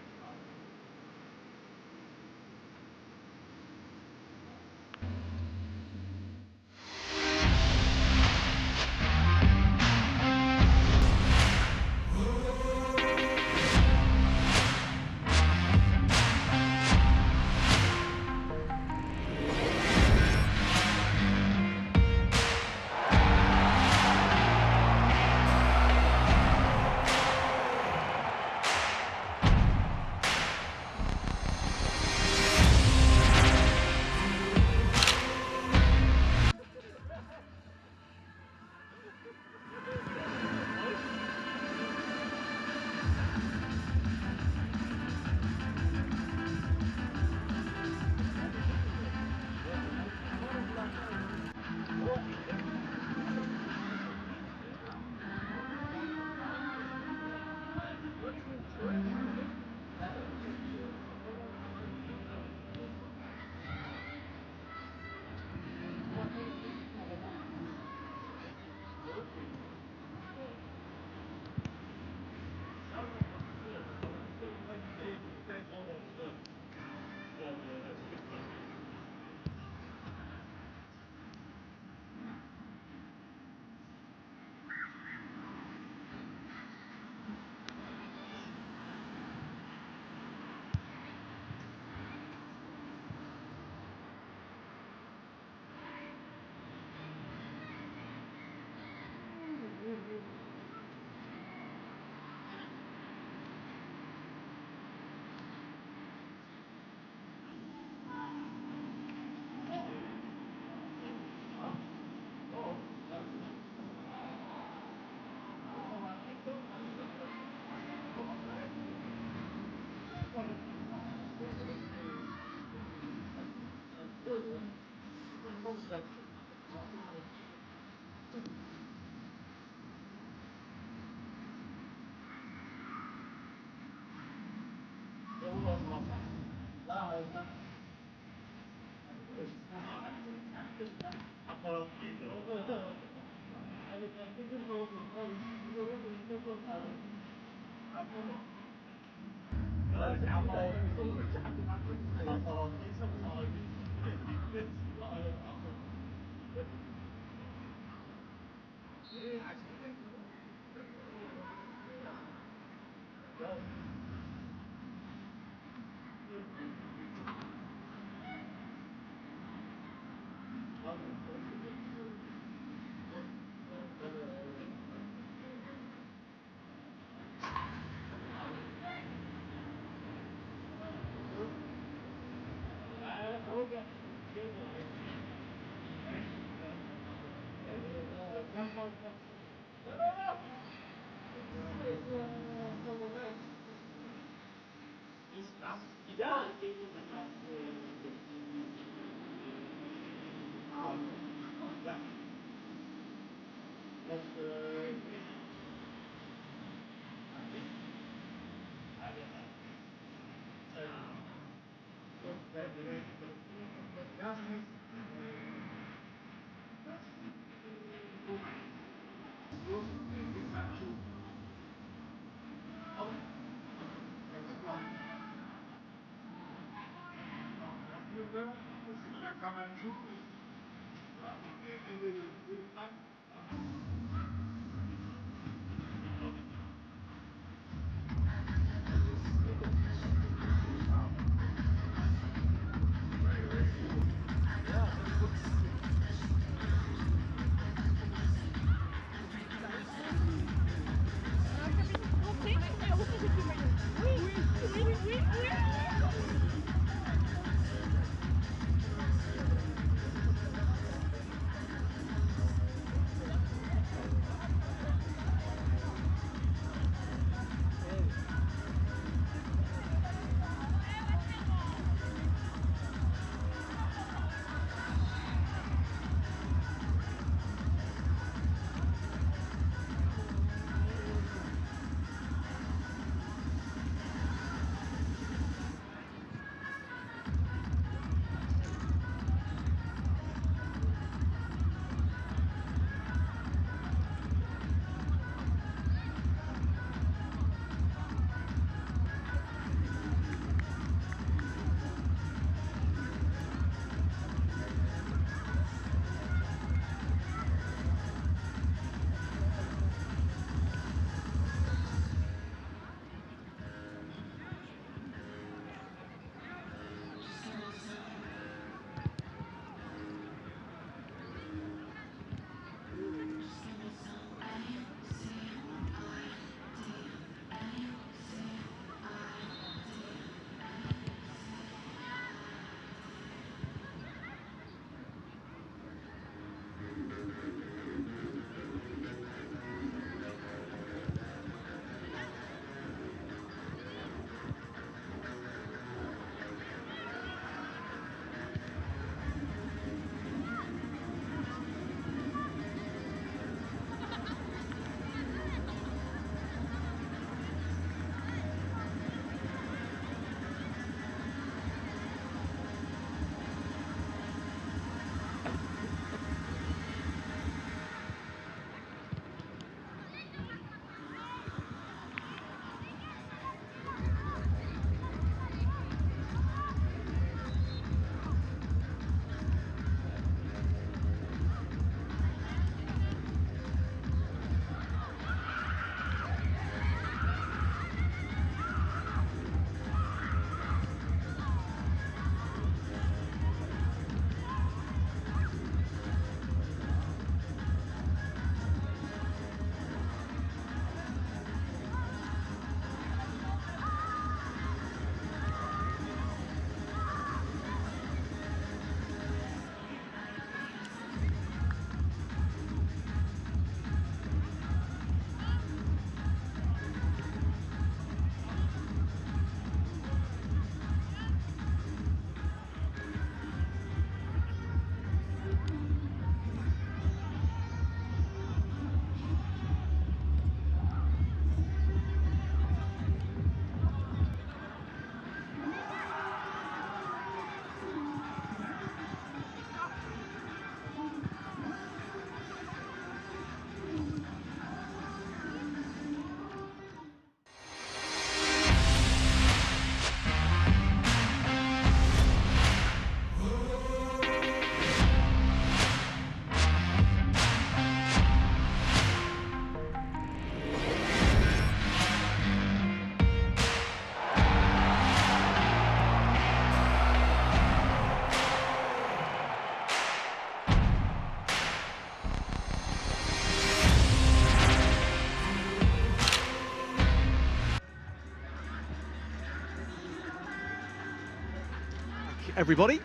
everybody.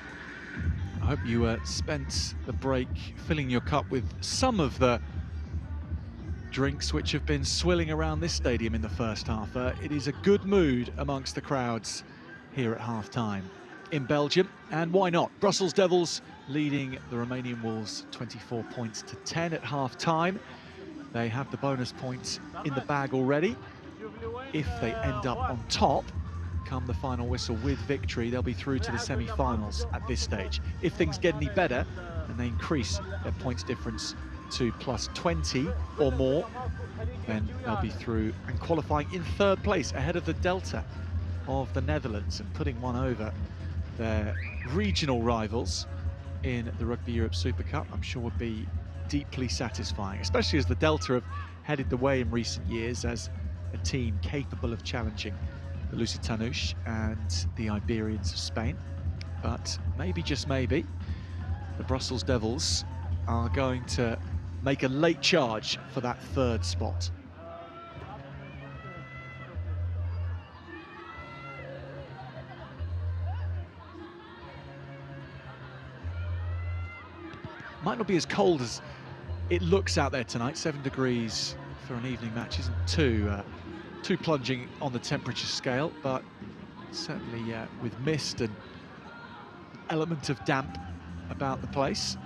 I hope you spent the break filling your cup with some of the drinks which have been swilling around this stadium in the first half. It is a good mood amongst the crowds here at half-time in Belgium, and why not? Brussels Devils leading the Romanian Wolves 24 points to 10 at half-time. They have the bonus points in the bag already. If they end up on top, come the final whistle with victory, they'll be through to the semi-finals at this stage. If things get any better and they increase their points difference to plus 20 or more, then they'll be through and qualifying in third place ahead of the Delta of the Netherlands and putting one over their regional rivals in the Rugby Europe Super Cup. I'm sure would be deeply satisfying, especially as the Delta have headed the way in recent years as a team capable of challenging the Lusitanush and the Iberians of Spain. But maybe, just maybe, the Brussels Devils are going to make a late charge for that third spot. Might not be as cold as it looks out there tonight. 7 degrees for an evening match isn't too plunging on the temperature scale, but certainly with mist and element of damp about the place.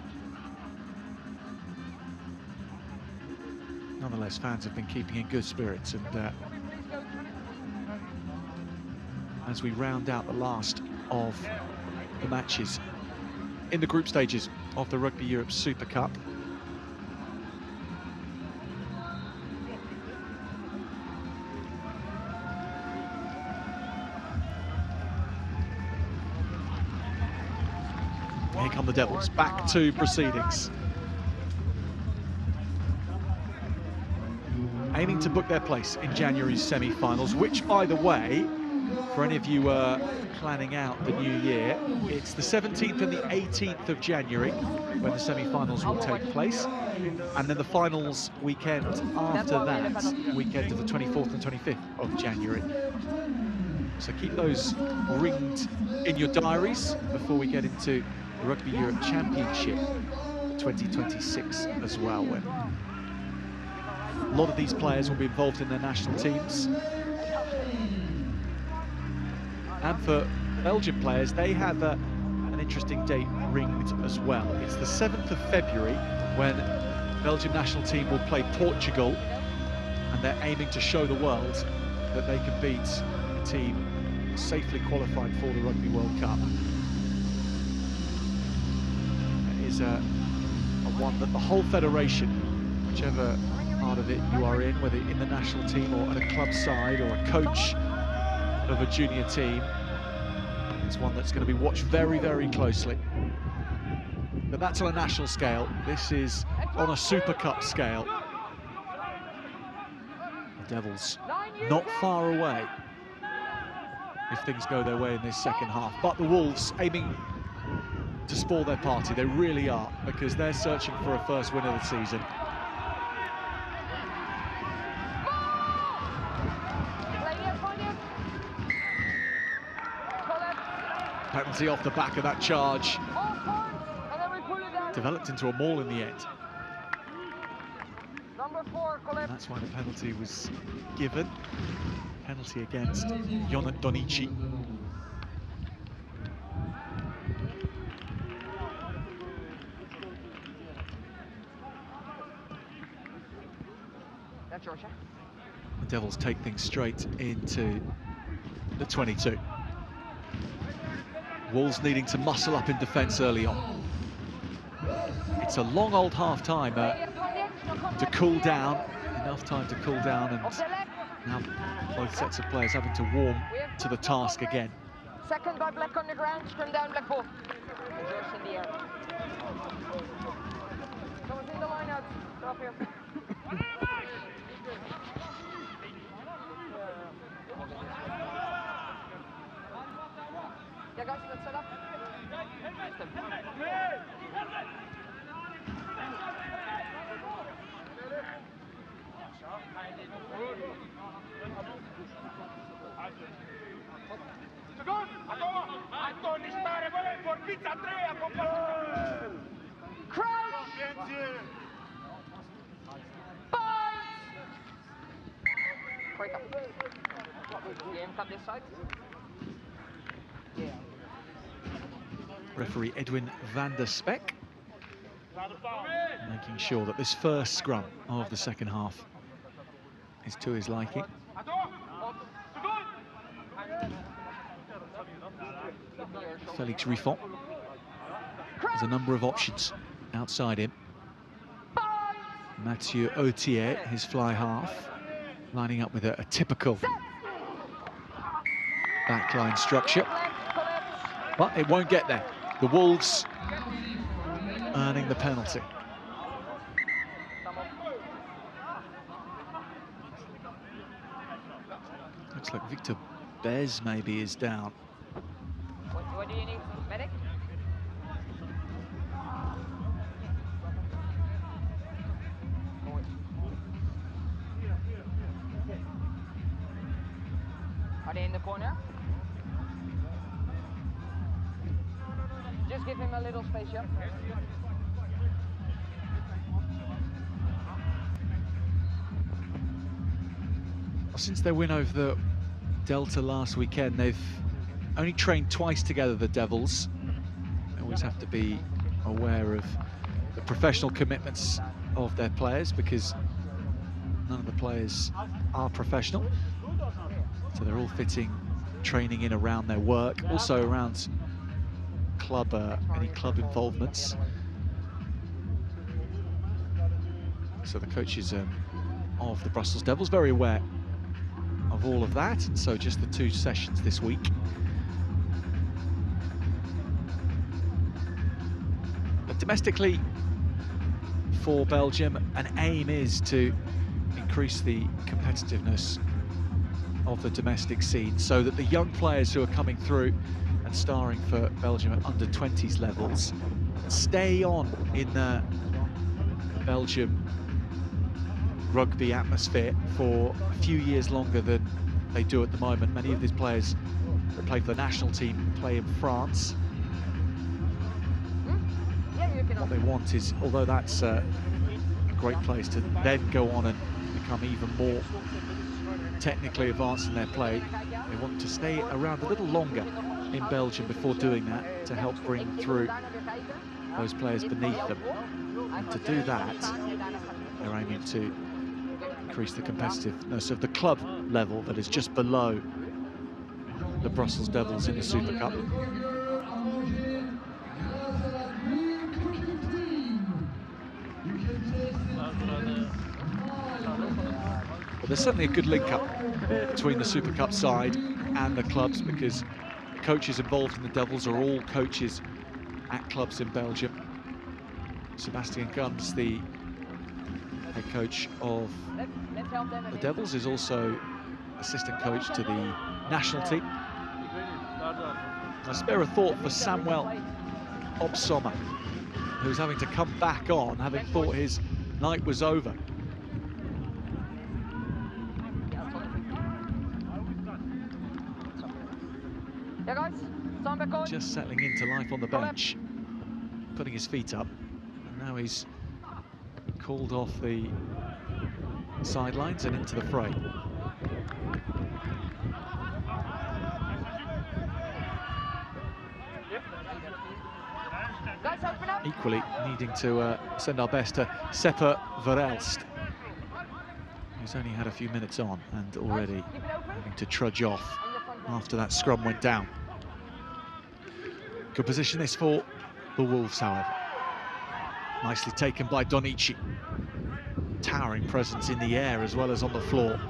Nonetheless, fans have been keeping in good spirits, and as we round out the last of the matches in the group stages of the Rugby Europe Super Cup, here come the Devils, back to proceedings. Aiming to book their place in January's semi-finals, which, by the way, for any of you planning out the new year, it's the 17th and the 18th of January when the semi-finals will take place. And then the finals weekend after that, weekend of the 24th and 25th of January. So keep those ringed in your diaries before we get into the Rugby Europe Championship 2026 as well, when a lot of these players will be involved in their national teams. And for Belgian players, they have an interesting date ringed as well. It's the 7th of February when the Belgian national team will play Portugal, and they're aiming to show the world that they can beat a team safely qualified for the Rugby World Cup. It is a one that the whole federation, whichever part of it you are in, whether in the national team or at a club side or a coach of a junior team, it's one that's going to be watched very, very closely. But that's on a national scale. This is on a Super Cup scale. The Devils not far away if things go their way in this second half. But the Wolves aiming to spoil their party. They really are, because they're searching for a first win of the season. Penalty off the back of that charge. Developed into a maul in the end. And that's why the penalty was given. Penalty against Jonat Donici. The Devils take things straight into the 22. Wolves needing to muscle up in defence early on. It's a long old half-time to cool down, enough time to cool down, and now both sets of players having to warm to the task again. Second by black on the ground, scrum down, black ball. Reverse in the air. Someone's in the line out. Stop here. Yeah, guys, let's set up. Crouch! Bind! Break up. Game cut this side. Yeah. Referee Edwin van der Speck making sure that this first scrum of the second half is to his liking. Felix Riffon has a number of options outside him. Mathieu Autier, his fly half, lining up with a typical backline structure. But it won't get there. The Wolves earning the penalty. Looks like Victor Bez maybe is down. What do you need? Medic? Are they in the corner? Just give him a little space, yeah? Since their win over the Delta last weekend, they've only trained twice together, the Devils. They always have to be aware of the professional commitments of their players, because none of the players are professional. So they're all fitting training in around their work, also around club, any club involvements. So the coaches of the Brussels Devils very aware of all of that, and so just the 2 sessions this week. But domestically, for Belgium, an aim is to increase the competitiveness of the domestic scene, so that the young players who are coming through and starring for Belgium at under-20s levels stay on in the Belgium rugby atmosphere for a few years longer than they do at the moment. Many of these players that play for the national team play in France. What they want is, although that's a great place to then go on and become even more technically advanced in their play, they want to stay around a little longer in Belgium before doing that, to help bring through those players beneath them. And to do that, they're aiming to increase the competitiveness of the club level that is just below the Brussels Devils in the Super Cup. But there's certainly a good link-up between the Super Cup side and the clubs, because the coaches involved in the Devils are all coaches at clubs in Belgium. Sebastian Guns, the head coach of the Devils, is also assistant coach to the national team. I spare a thought for Samuel Obsommer, who's having to come back on, having thought his night was over. Just settling into life on the bench, putting his feet up, and now he's called off the sidelines and into the fray. Equally needing to send our best to Sepper Verelst, who's only had a few minutes on and already having to trudge off after that scrum went down. Good position this for the Wolves, however. Nicely taken by Donici. Towering presence in the air as well as on the floor.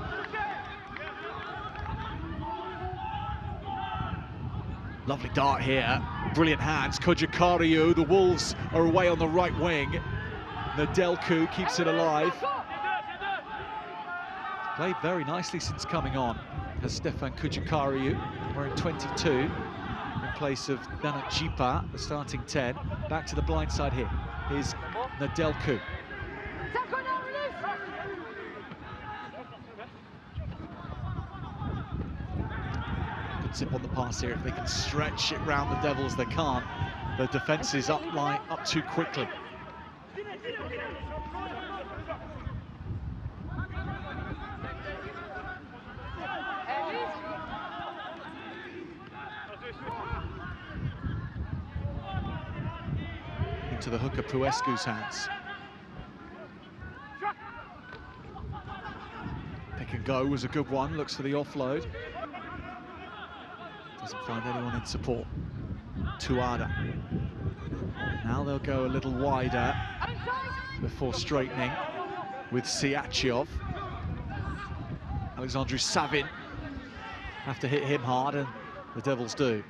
Lovely dart here, brilliant hands, Kojakariu. The Wolves are away on the right wing. Nadelku keeps it alive. Played very nicely since coming on as Stefan Kojakariu, wearing 22, in place of Danat Jipa, the starting 10. Back to the blind side here. Here's Nadelku. Good Josip on the pass here. If they can stretch it round the Devils, they can't. The defence is up too quickly. Into the hooker Puescu's hands. Pick and go was a good one, looks for the offload. Doesn't find anyone in support. Tuada. Now they'll go a little wider before straightening with Siachiov. Alexandru Savin have to hit him hard, and the Devils do.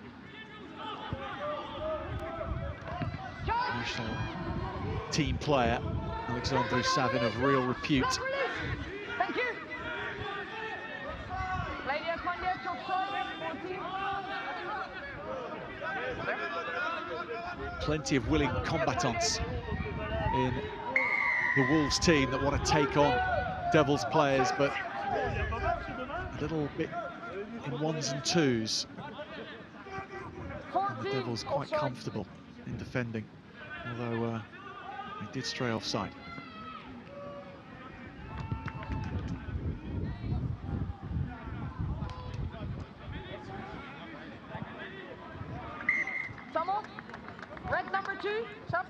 National team player, Alexandru Savin, of real repute. Thank you. Plenty of willing combatants in the Wolves team that want to take on Devils players, but a little bit in ones and twos. And the Devils quite comfortable in defending, although they did stray offside. Someone? Red number 2, stop.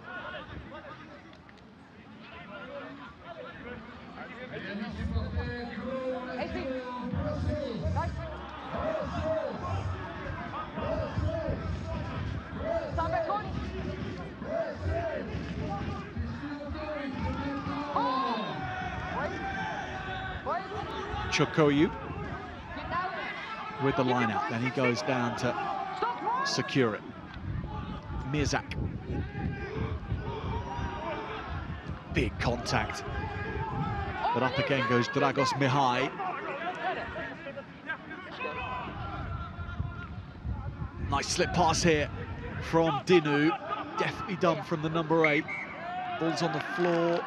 Chokoyu with the line out, then he goes down to secure it. Mirzak. Big contact. But up again goes Dragos Mihai. Nice slip pass here from Dinu. Definitely done from the number 8. Ball's on the floor.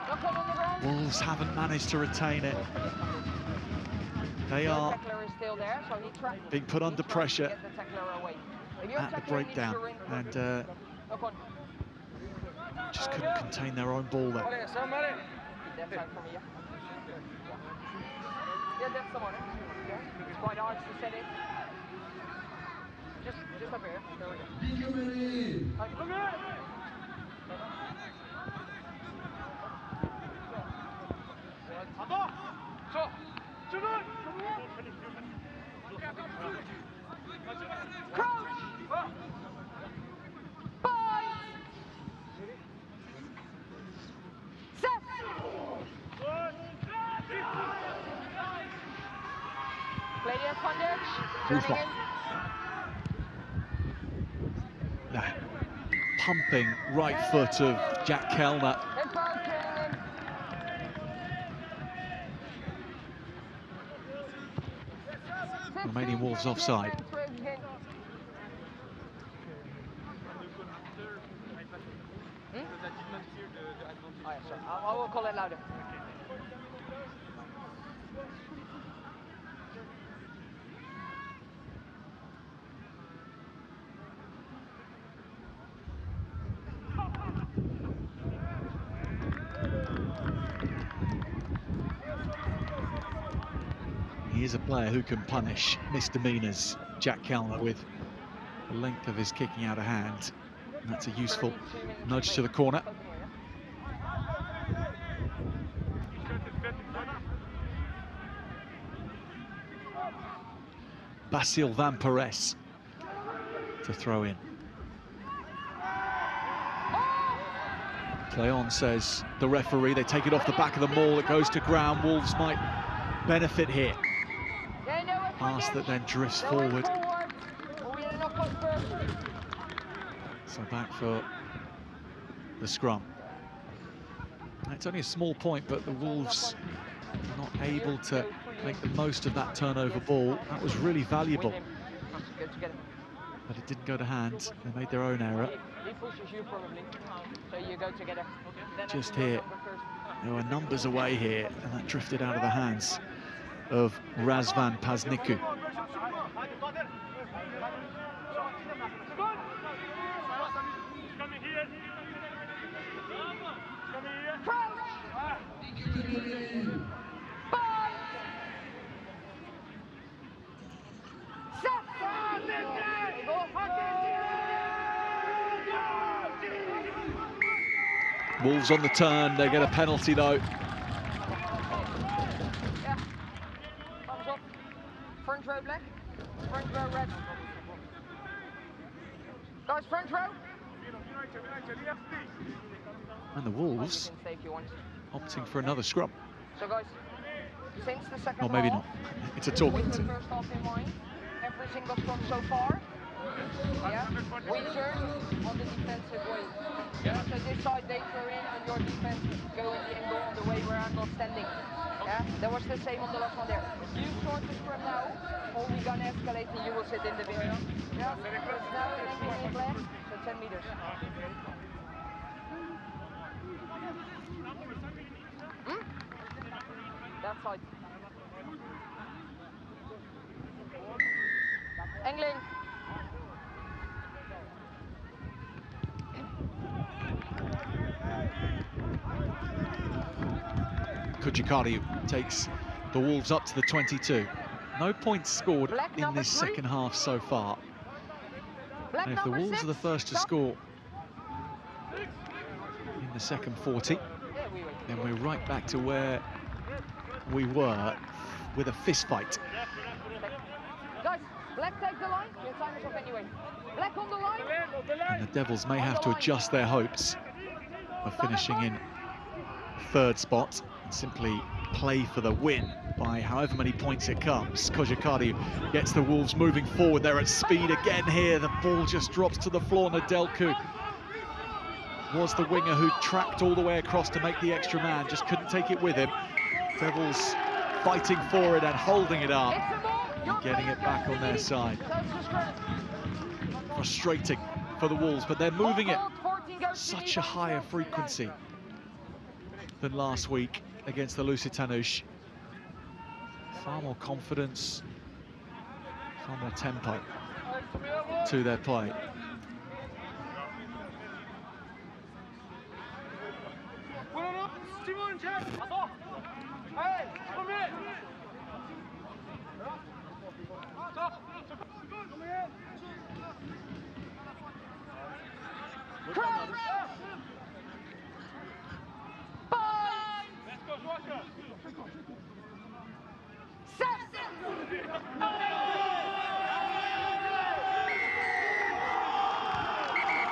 Wolves haven't managed to retain it. They are being put under pressure at the breakdown, and just couldn't contain their own ball there. It's quite hard to set it. Just up here. There we go. Crouch! Bye! Set! Play the advantage. Turning in. That pumping right foot of Jack Kellner. Remaining Wolves offside. Oh, yeah, sorry. I will call it louder. He is a player who can punish misdemeanors, Jack Kellner, with the length of his kicking out of hand. And that's a useful nudge to the corner. Basil Van Perez to throw in. Play on, says the referee. They take it off the back of the maul. It goes to ground. Wolves might benefit here. Pass that then drifts forward. So back for the scrum. It's only a small point, but the Wolves not able to make the most of that turnover ball. That was really valuable. But it didn't go to hand. They made their own error. Just here, there were numbers away here, and that drifted out of the hands of Razvan Pazniku. Wolves on the turn, they get a penalty though. Yeah. Thumbs up. Front row black. Front row red. Guys, front row. And the Wolves opting for another scrum. So guys, since the second Or maybe half, not. It's a talking with the to. first half in mind, every single scrum so far, yeah, we turn on the defensive way. Yeah, so this side they throw in and your defense go in the angle on the way where I'm not standing. Yeah, that was the same on the last one there. You start the scrum now, or we gonna escalate and you will sit in the bin. Yeah, so it's now an angling in left, so 10 meters. That side. Angling. Kujikari takes the Wolves up to the 22. No points scored in this second half so far. And if the Wolves are the first to score in the second 40, then we're right back to where we were with a fist fight. Guys, black take the line. Your time is up anyway. Black on the line. And the Devils may have to adjust their hopes of finishing in third spot and simply play for the win by however many points it comes. Kojikari gets the Wolves moving forward. They're at speed again here. The ball just drops to the floor. Nedelku was the winger who tracked all the way across to make the extra man, just couldn't take it with him. Devils fighting for it and holding it up and getting it back on their side. Frustrating for the Wolves, but they're moving it such a higher frequency than last week against the Lusitanush. Far more confidence, far more tempo to their play.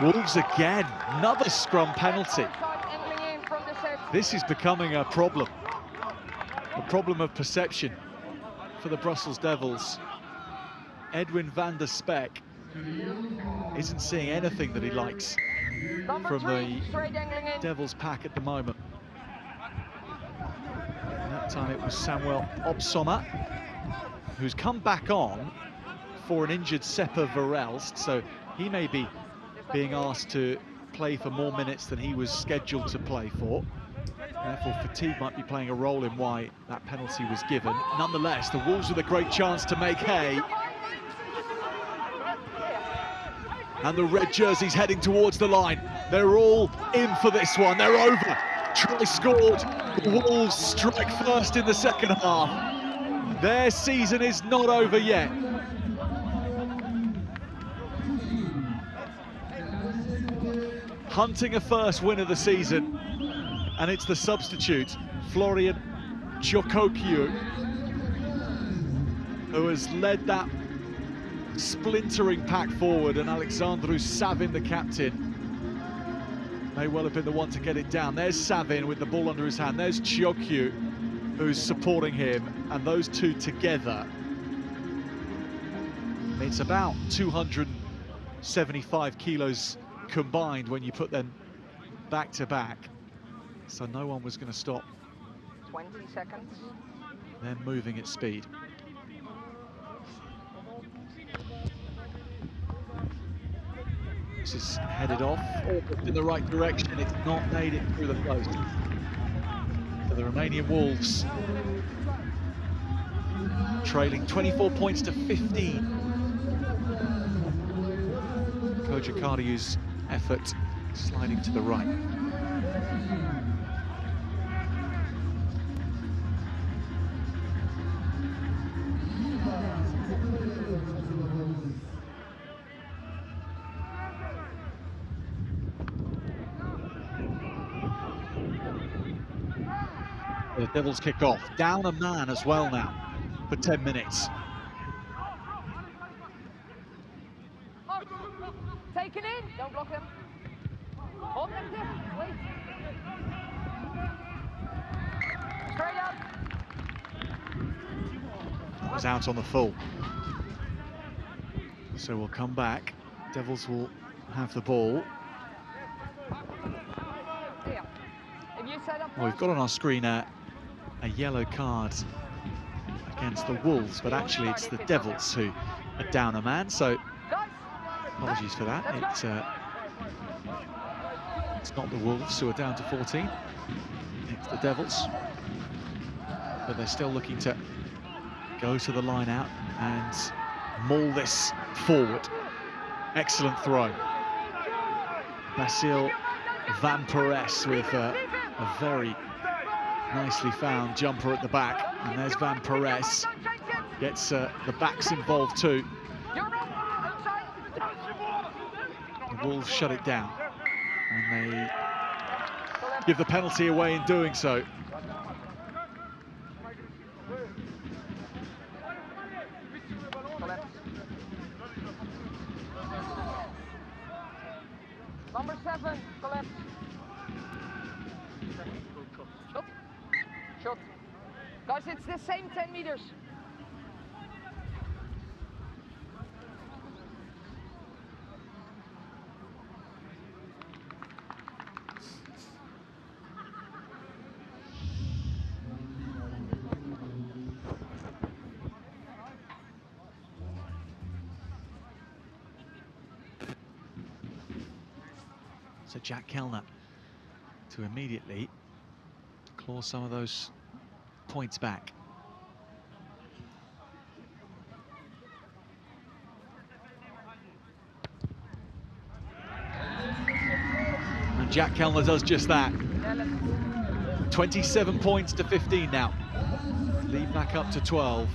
Wolves again, another scrum penalty. This is becoming a problem of perception for the Brussels Devils. Edwin van der Speck isn't seeing anything that he likes from the Devils pack at the moment. And that time it was Samuel Obsoma, who's come back on for an injured Seppa Verelst, so he may be being asked to play for more minutes than he was scheduled to play for. Therefore, fatigue might be playing a role in why that penalty was given. Nonetheless, the Wolves with a great chance to make hay. And the red jerseys heading towards the line. They're all in for this one. They're over. Try scored. The Wolves strike first in the second half. Their season is not over yet. Hunting a first win of the season, and it's the substitute, Florian Chokokiu, who has led that splintering pack forward, and Alexandru Savin, the captain, may well have been the one to get it down. There's Savin with the ball under his hand. There's Chokyu, who's supporting him, and those two together, it's about 275 kilos combined when you put them back to back. So no one was going to stop 20 seconds. Them moving at speed. This is headed off in the right direction. It's not made it through the post. So the Romanian Wolves trailing 24 points to 15. Kojikariu's effort sliding to the right. The Devils kick off. Down a man as well now for 10 minutes. Take it in. Don't block him. Hold him there. Wait. Straight up. Was out on the full. So we'll come back. Devils will have the ball. Here. If you set up Well, we've got on our screen a yellow card against the Wolves, but actually it's the Devils who are down a man, so apologies for that. It's not the Wolves who are down to 14, it's the Devils. But they're still looking to go to the line out and maul this forward. Excellent throw. Basile Van Perez with a very nicely found jumper at the back. And there's Van Perez. Gets the backs involved too. The Wolves shut it down. And they give the penalty away in doing so. Number 7, collapse. Shot. Shot. Guys, it's the same 10 meters. So Jack Kellner to immediately claw some of those points back. And Jack Kellner does just that. 27 points to 15 now. Lead back up to 12.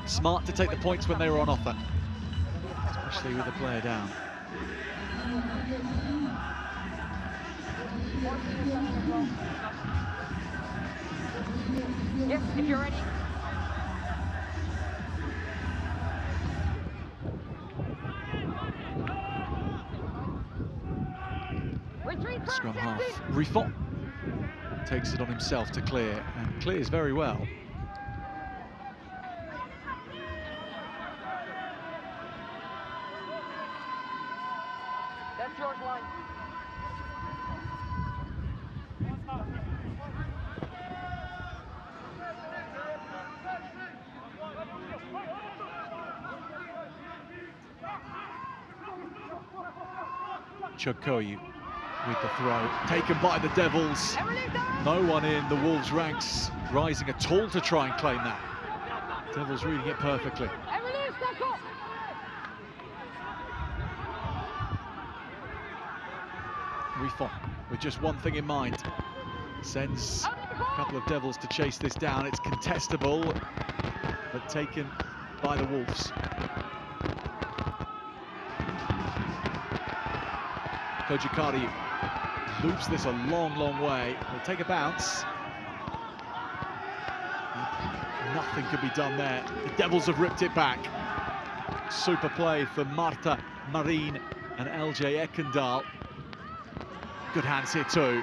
Smart to take the points when they were on offer, especially with the player down. Yes, if you're ready. Scrum half, Riffon takes it on himself to clear, and clears very well. That's yours, line. Chokoyu with the throw, taken by the Devils. No one in the Wolves ranks rising at all to try and claim that. Devils reading it perfectly. Riffon with just one thing in mind. Sends a couple of Devils to chase this down. It's contestable, but taken by the Wolves. Kojikari loops this a long, long way. He'll take a bounce. Nothing could be done there. The Devils have ripped it back. Super play for Marta Marin and LJ Ekendal. Good hands here too.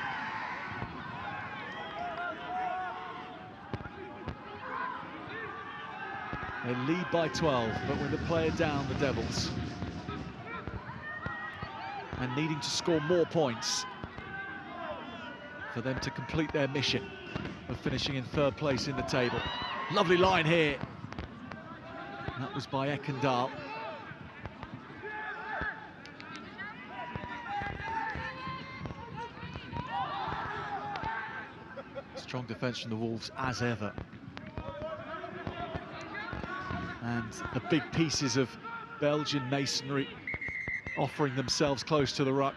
They lead by 12, but with the player down, the Devils. And needing to score more points for them to complete their mission of finishing in third place in the table. Lovely line here. That was by Ekendal. Strong defence from the Wolves as ever. And the big pieces of Belgian masonry offering themselves close to the ruck.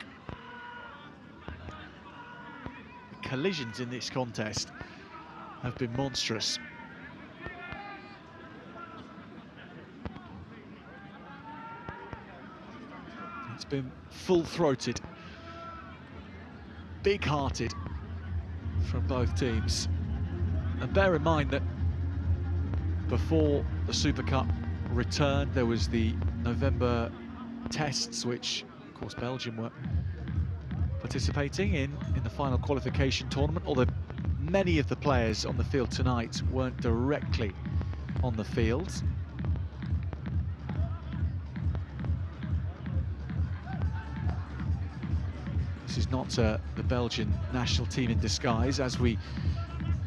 The collisions in this contest have been monstrous. It's been full-throated, big-hearted, from both teams. And bear in mind that before the Super Cup returned, there was the November tests, which, of course, Belgium were participating in the final qualification tournament, although many of the players on the field tonight weren't directly on the field. This is not the Belgian national team in disguise, as we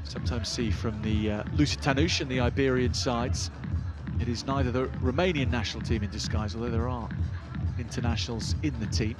sometimes see from the Lusitanush and the Iberian sides. It is neither the Romanian national team in disguise, although there are internationals in the team.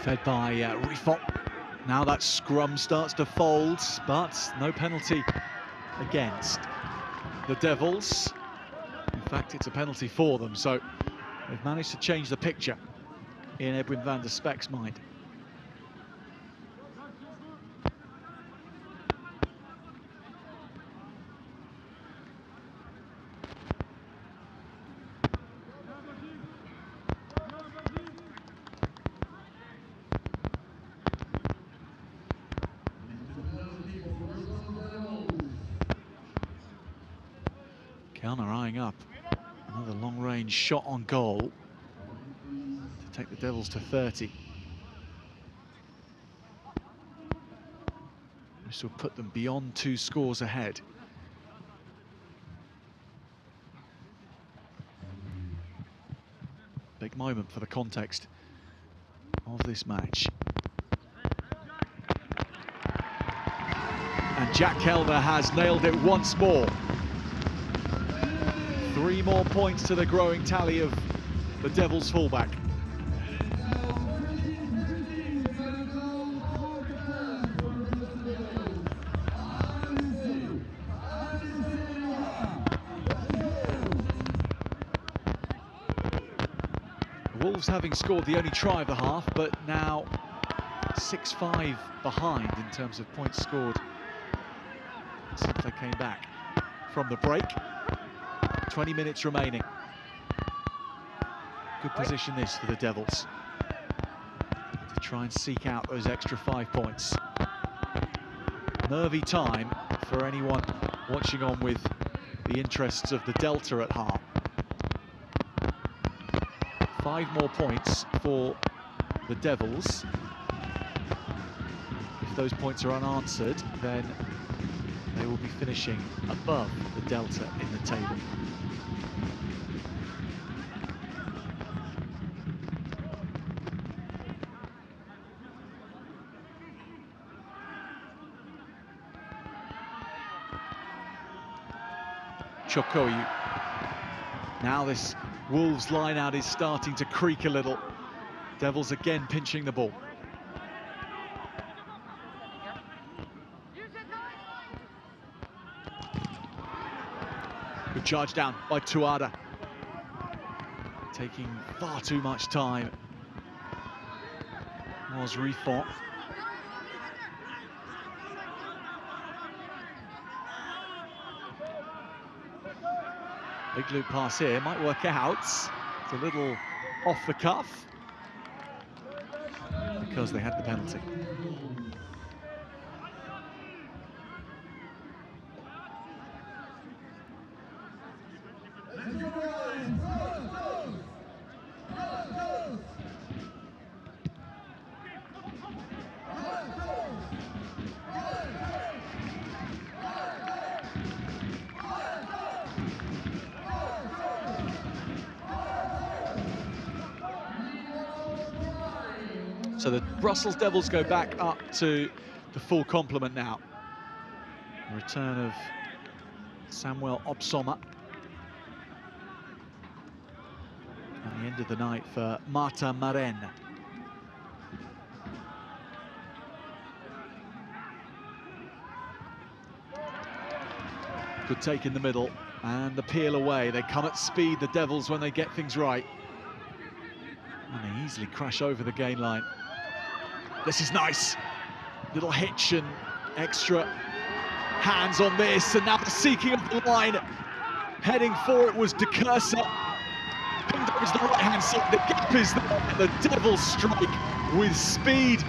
Fed by Rifot. Now that scrum starts to fold, but no penalty against the Devils. In fact, it's a penalty for them, so they've managed to change the picture in Edwin van der Spek's mind. Kellner eyeing up another long-range shot on goal to take the Devils to 30. This will put them beyond 2 scores ahead. Big moment for the context of this match. And Jack Kellner has nailed it once more. 3 more points to the growing tally of the Devils fullback. The Wolves having scored the only try of the half, but now 6-5 behind in terms of points scored since they came back from the break. 20 minutes remaining. Good position this for the Devils to try and seek out those extra 5 points. Nervy time for anyone watching on with the interests of the Delta at heart. 5 more points for the Devils. If those points are unanswered, then they will be finishing above the Delta in the table. Chokoyu. Now this Wolves line-out is starting to creak a little. Devils again pinching the ball. Good charge down by Tuada. Taking far too much time was Rifot. Big loop pass here, might work out. It's a little off the cuff because they had the penalty. So the Brussels Devils go back up to the full complement now. The return of Samuel Obsoma. And the end of the night for Marta Maren. Good take in the middle, and the peel away. They come at speed, the Devils, when they get things right. And they easily crash over the gain line. This is nice. Little hitch and extra hands on this, and now the seeking of the line. Heading for it was de Cursa. Pinged over to the right-hand side. The gap is there. The Devils strike with speed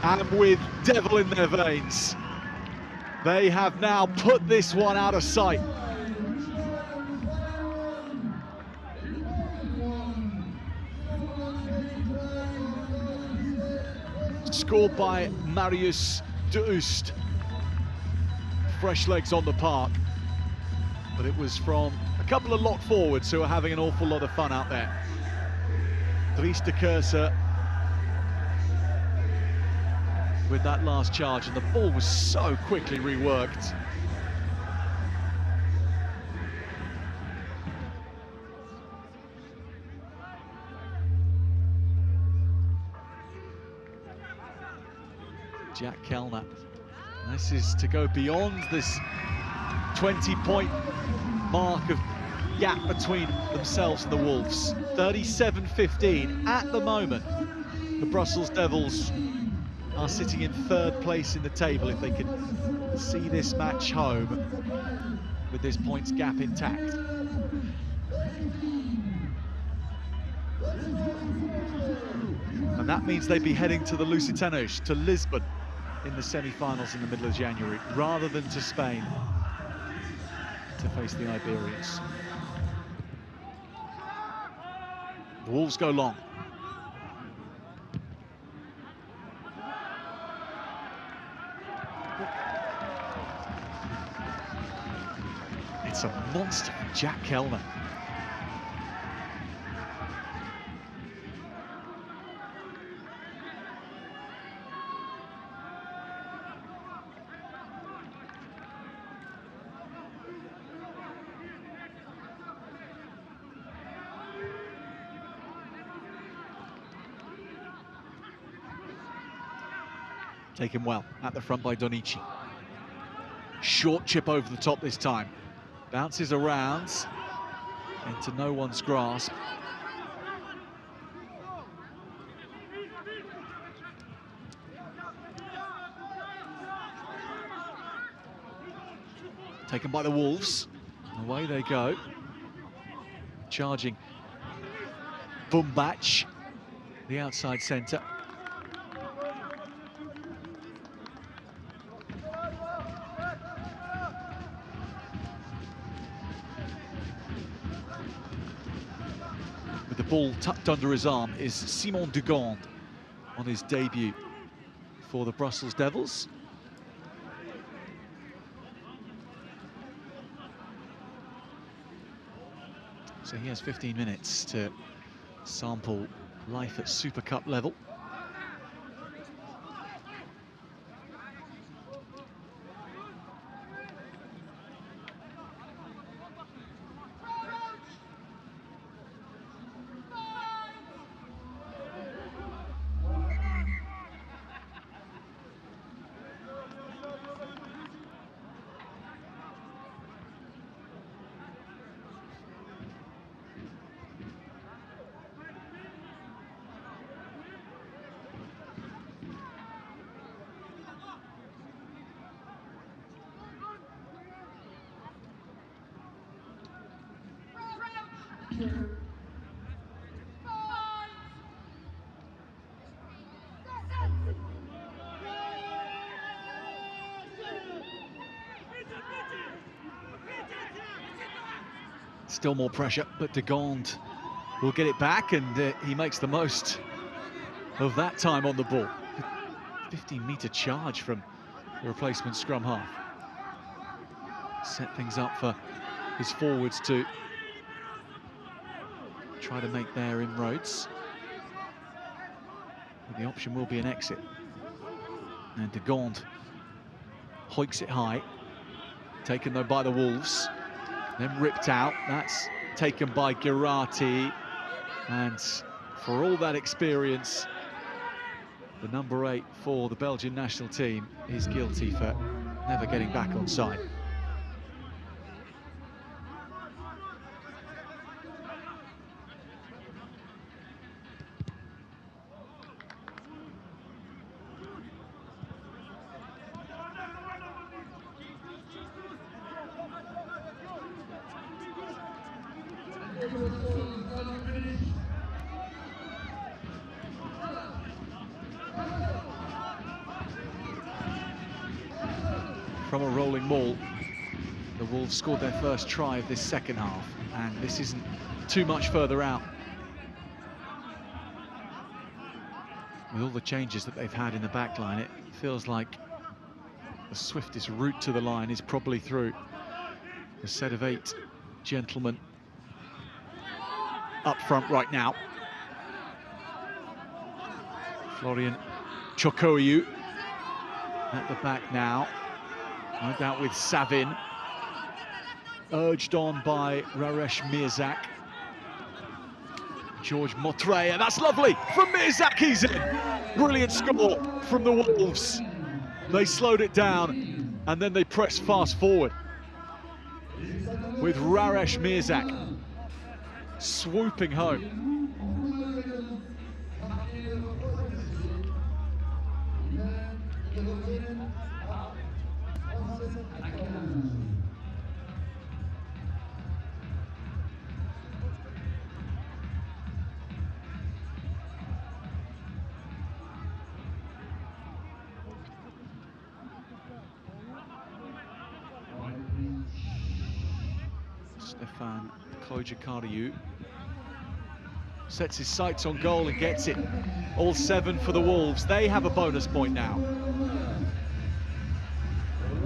and with Devil in their veins. They have now put this one out of sight. Scored by Marius de Oost. Fresh legs on the park. But it was from a couple of lock forwards who are having an awful lot of fun out there. Dries de Cursa with that last charge, and the ball was so quickly reworked. Jack Kellner. This is to go beyond this 20-point mark of gap between themselves and the Wolves. 37-15 at the moment. The Brussels Devils are sitting in third place in the table if they could see this match home with this points gap intact. And that means they'd be heading to the Lusitanos, to Lisbon, in the semi-finals in the middle of January, rather than to Spain to face the Iberians. The Wolves go long. It's a monster from Jack Kellner. Taken well at the front by Donici. Short chip over the top this time. Bounces around into no one's grasp. Taken by the Wolves. Away they go. Charging Bumbac, the outside centre. With the ball tucked under his arm is Simon Dugond on his debut for the Brussels Devils. So he has 15 minutes to sample life at Super Cup level. Still more pressure, but de Gond will get it back, and he makes the most of that time on the ball. 15-metre charge from the replacement scrum half. Set things up for his forwards to try to make their inroads. But the option will be an exit. And de Gond hoiks it high. Taken though by the Wolves. Then ripped out. That's taken by Girardi. And for all that experience, the number 8 for the Belgian national team is guilty for never getting back on side. From a rolling maul, the Wolves scored their first try of this second half, and this isn't too much further out. With all the changes that they've had in the back line, it feels like the swiftest route to the line is probably through the set of 8 gentlemen up front right now. Florian Chokoiu at the back now. No doubt with Savin, urged on by Raresh Mirzak. George Motreya, that's lovely from Mirzak, he's in. Brilliant score from the Wolves. They slowed it down and then they pressed fast forward with Raresh Mirzak swooping home. Stefan Kojakariu sets his sights on goal and gets it. All 7 for the Wolves. They have a bonus point now.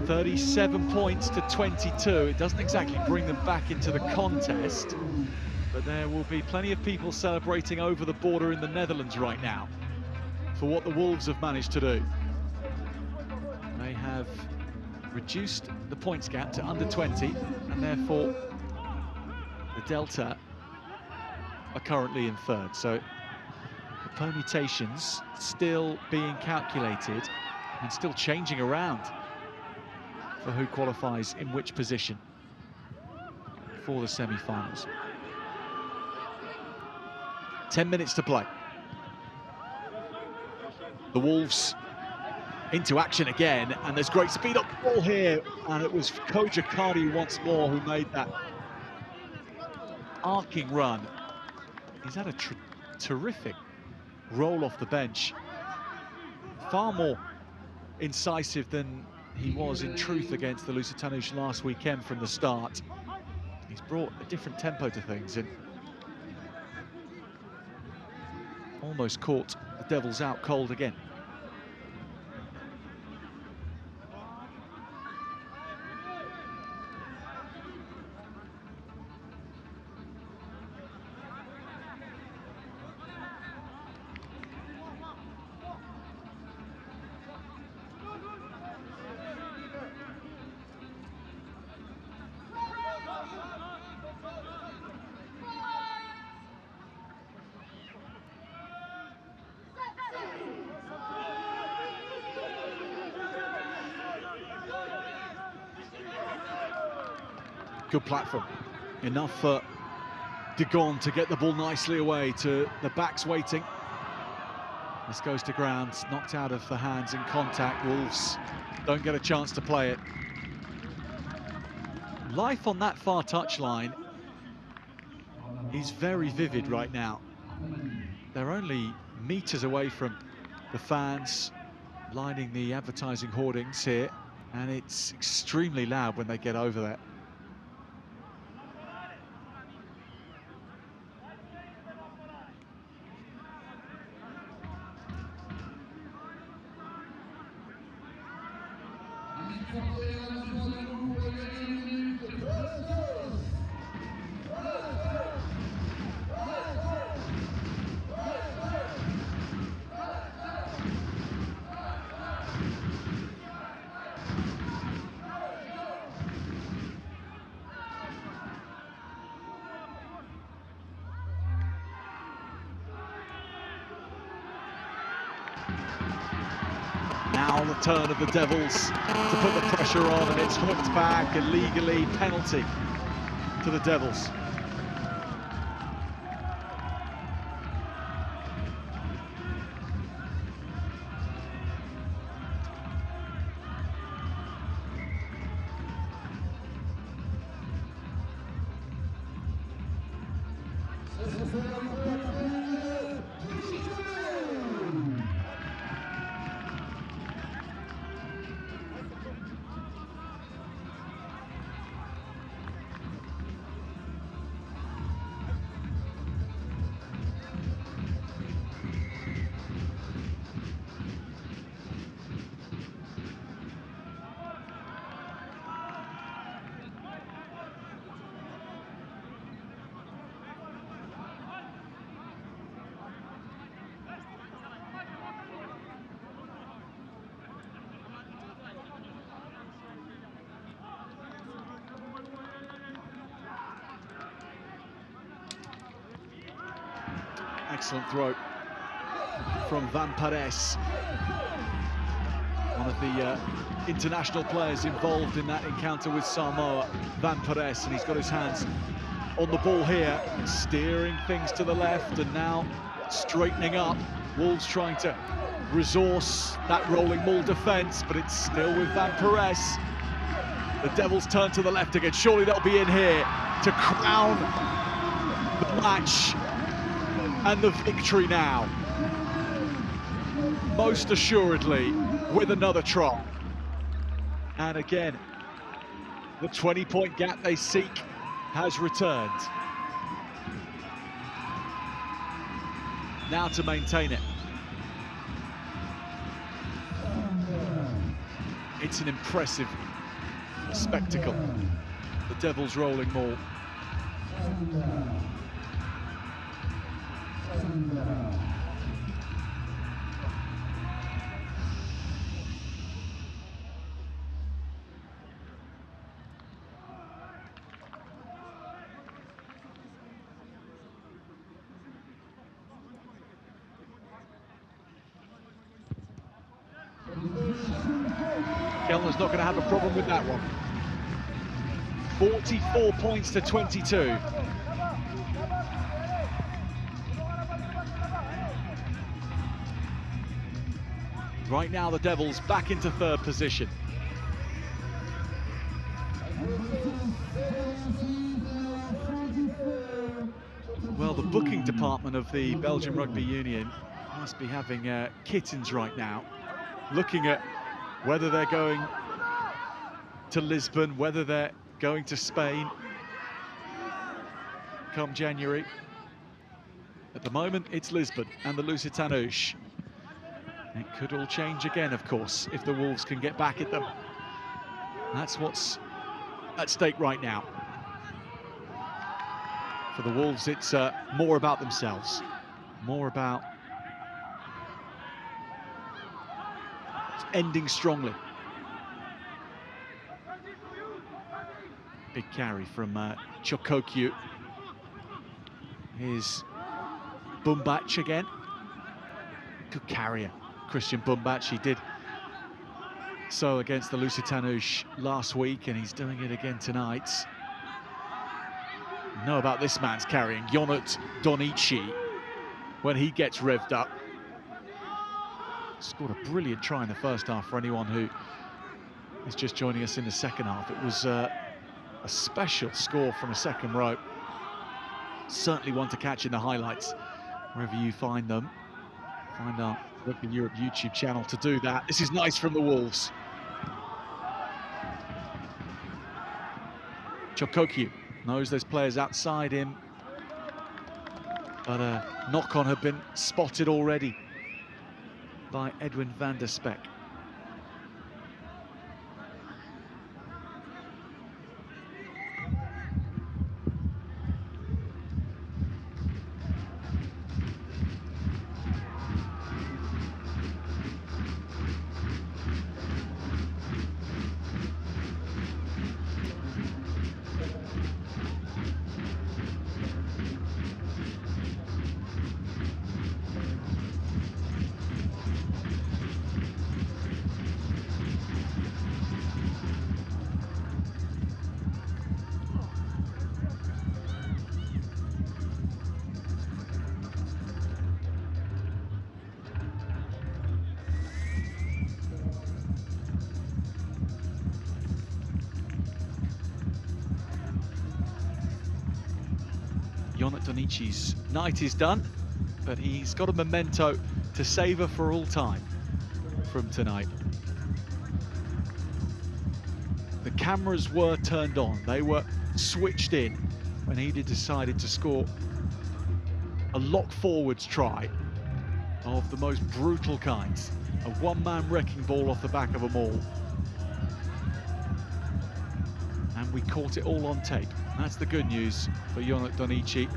37 points to 22. It doesn't exactly bring them back into the contest, but there will be plenty of people celebrating over the border in the Netherlands right now for what the Wolves have managed to do. They have reduced the points gap to under 20, and therefore the Delta are currently in 3rd. So the permutations still being calculated and still changing around for who qualifies in which position for the semi-finals. 10 minutes to play. The Wolves into action again, and there's great speed up the ball here, and it was Kojakari once more who made that arcing run. He's had a terrific roll off the bench, far more incisive than he was in truth against the Lusitanush last weekend from the start. He's brought a different tempo to things and almost caught the Devils out cold again. Good platform. Enough for de Gond to get the ball nicely away to the backs waiting. This goes to ground, knocked out of the hands in contact. Wolves don't get a chance to play it. Life on that far touchline. is very vivid right now. They're only meters away from the fans lining the advertising hoardings here, and it's extremely loud when they get over there. Now the turn of the Devils to put the pressure on, and it's hooked back illegally. Penalty to the Devils. Excellent throw from Van Pares, one of the international players involved in that encounter with Samoa, Van Pares, and he's got his hands on the ball here, steering things to the left and now straightening up. Wolves trying to resource that rolling maul defence, but it's still with Van Pares. The Devils turn to the left again. Surely they'll be in here to crown the match and the victory now, most assuredly, with another try. And again, the 20-point gap they seek has returned. Now to maintain it. It's an impressive spectacle. The Devils rolling maul. Kellner's not going to have a problem with that one. 44 points to 22. Right now, the Devils back into third position. Well, the booking department of the Belgian Rugby Union must be having kittens right now, looking at whether they're going to Lisbon, whether they're going to Spain come January. At the moment, it's Lisbon and the Lusitanush. It could all change again, of course, if the Wolves can get back at them. That's what's at stake right now. For the Wolves, it's more about themselves, more about ending strongly. Big carry from Chokokyu. Here's Bumbach again. Good carrier, Christian Bumbach. He did so against the Lusitanush last week, and he's doing it again tonight. You know about this man's carrying, Yonut Donici, when he gets revved up. Scored a brilliant try in the first half for anyone who is just joining us in the second half. It was a special score from a second row. Certainly one to catch in the highlights, wherever you find them. Find our Rugby Europe YouTube channel to do that. This is nice from the Wolves. Chokoku knows there's players outside him, but a knock-on had been spotted already by Edwin van der Speck. Jonat Donici's night is done, but he's got a memento to savour for all time from tonight. The cameras were turned on, they were switched in when he decided to score a lock forwards try of the most brutal kinds. A one-man wrecking ball off the back of a maul. And we caught it all on tape. That's the good news for Jonat Donici.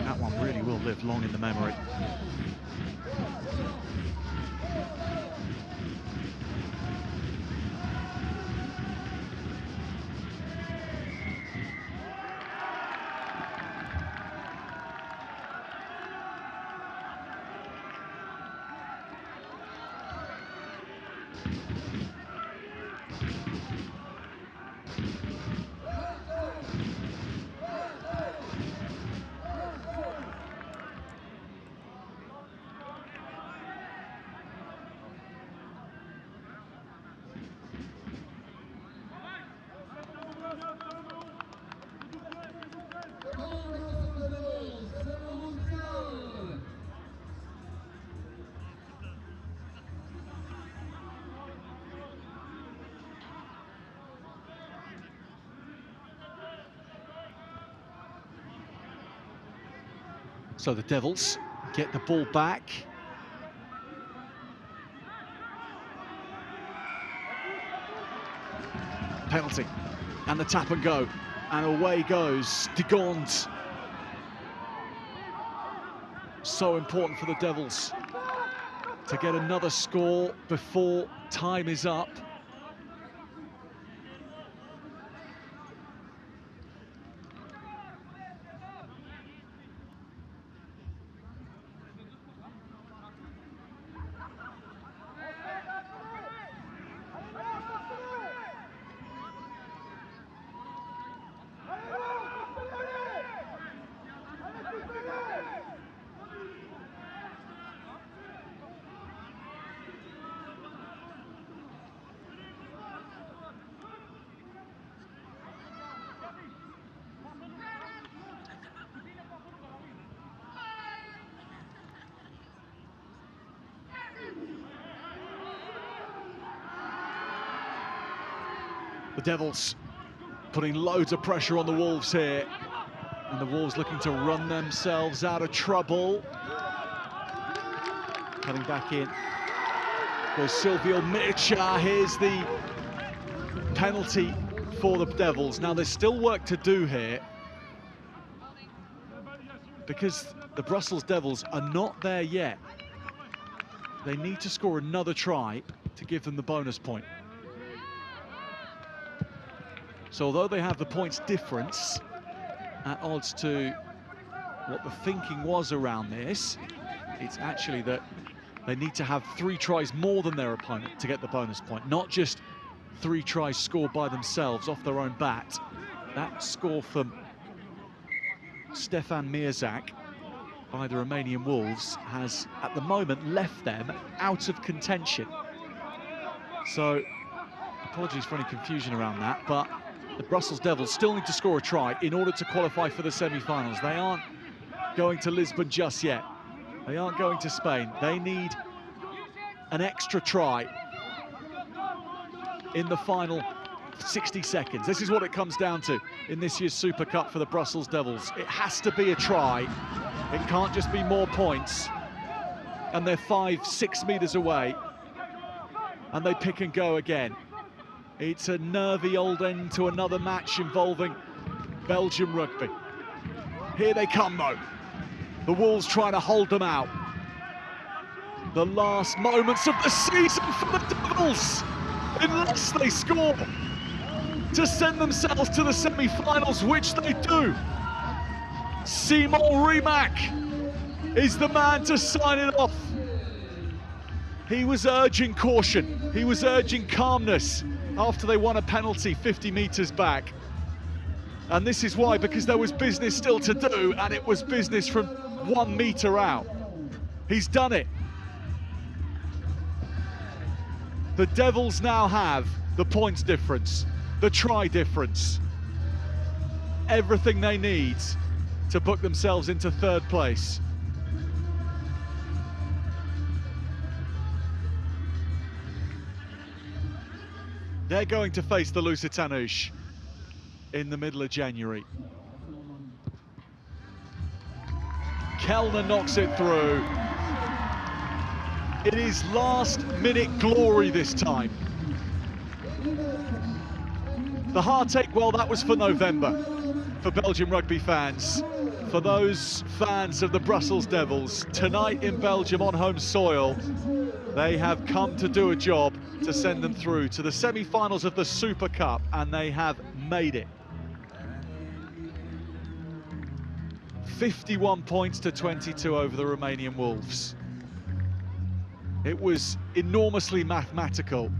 That one really will live long in the memory. So the Devils get the ball back. Penalty, and the tap and go, and away goes de Gond. So important for the Devils to get another score before time is up. The Devils putting loads of pressure on the Wolves here. And the Wolves looking to run themselves out of trouble. Coming back in goes Silvio Mircea. Here's the penalty for the Devils. Now there's still work to do here, because the Brussels Devils are not there yet. They need to score another try to give them the bonus point. So although they have the points difference at odds to what the thinking was around this, it's actually that they need to have 3 tries more than their opponent to get the bonus point, not just 3 tries scored by themselves off their own bat. That score from Stefan Mierzak by the Romanian Wolves has, at the moment, left them out of contention. So, apologies for any confusion around that, but the Brussels Devils still need to score a try in order to qualify for the semi-finals. They aren't going to Lisbon just yet. They aren't going to Spain. They need an extra try in the final 60 seconds. This is what it comes down to in this year's Super Cup for the Brussels Devils. It has to be a try. It can't just be more points. And they're 5-6 meters away. And they pick and go again. It's a nervy old end to another match involving Belgium rugby. Here they come though. The Wolves trying to hold them out. The last moments of the season for the Devils, unless they score to send themselves to the semi-finals, which they do. Simon Rimac is the man to sign it off. He was urging caution, he was urging calmness after they won a penalty 50 meters back. And this is why, because there was business still to do, and it was business from 1 meter out. He's done it. The Devils now have the points difference, the try difference, everything they need to book themselves into third place. They're going to face the Lusitanush in the middle of January. Kellner knocks it through. It is last-minute glory this time. The heartache, well, that was for November, for Belgian rugby fans. For those fans of the Brussels Devils, tonight in Belgium on home soil, they have come to do a job to send them through to the semi-finals of the Super Cup, and they have made it. 51 points to 22 over the Romanian Wolves. It was enormously mathematical.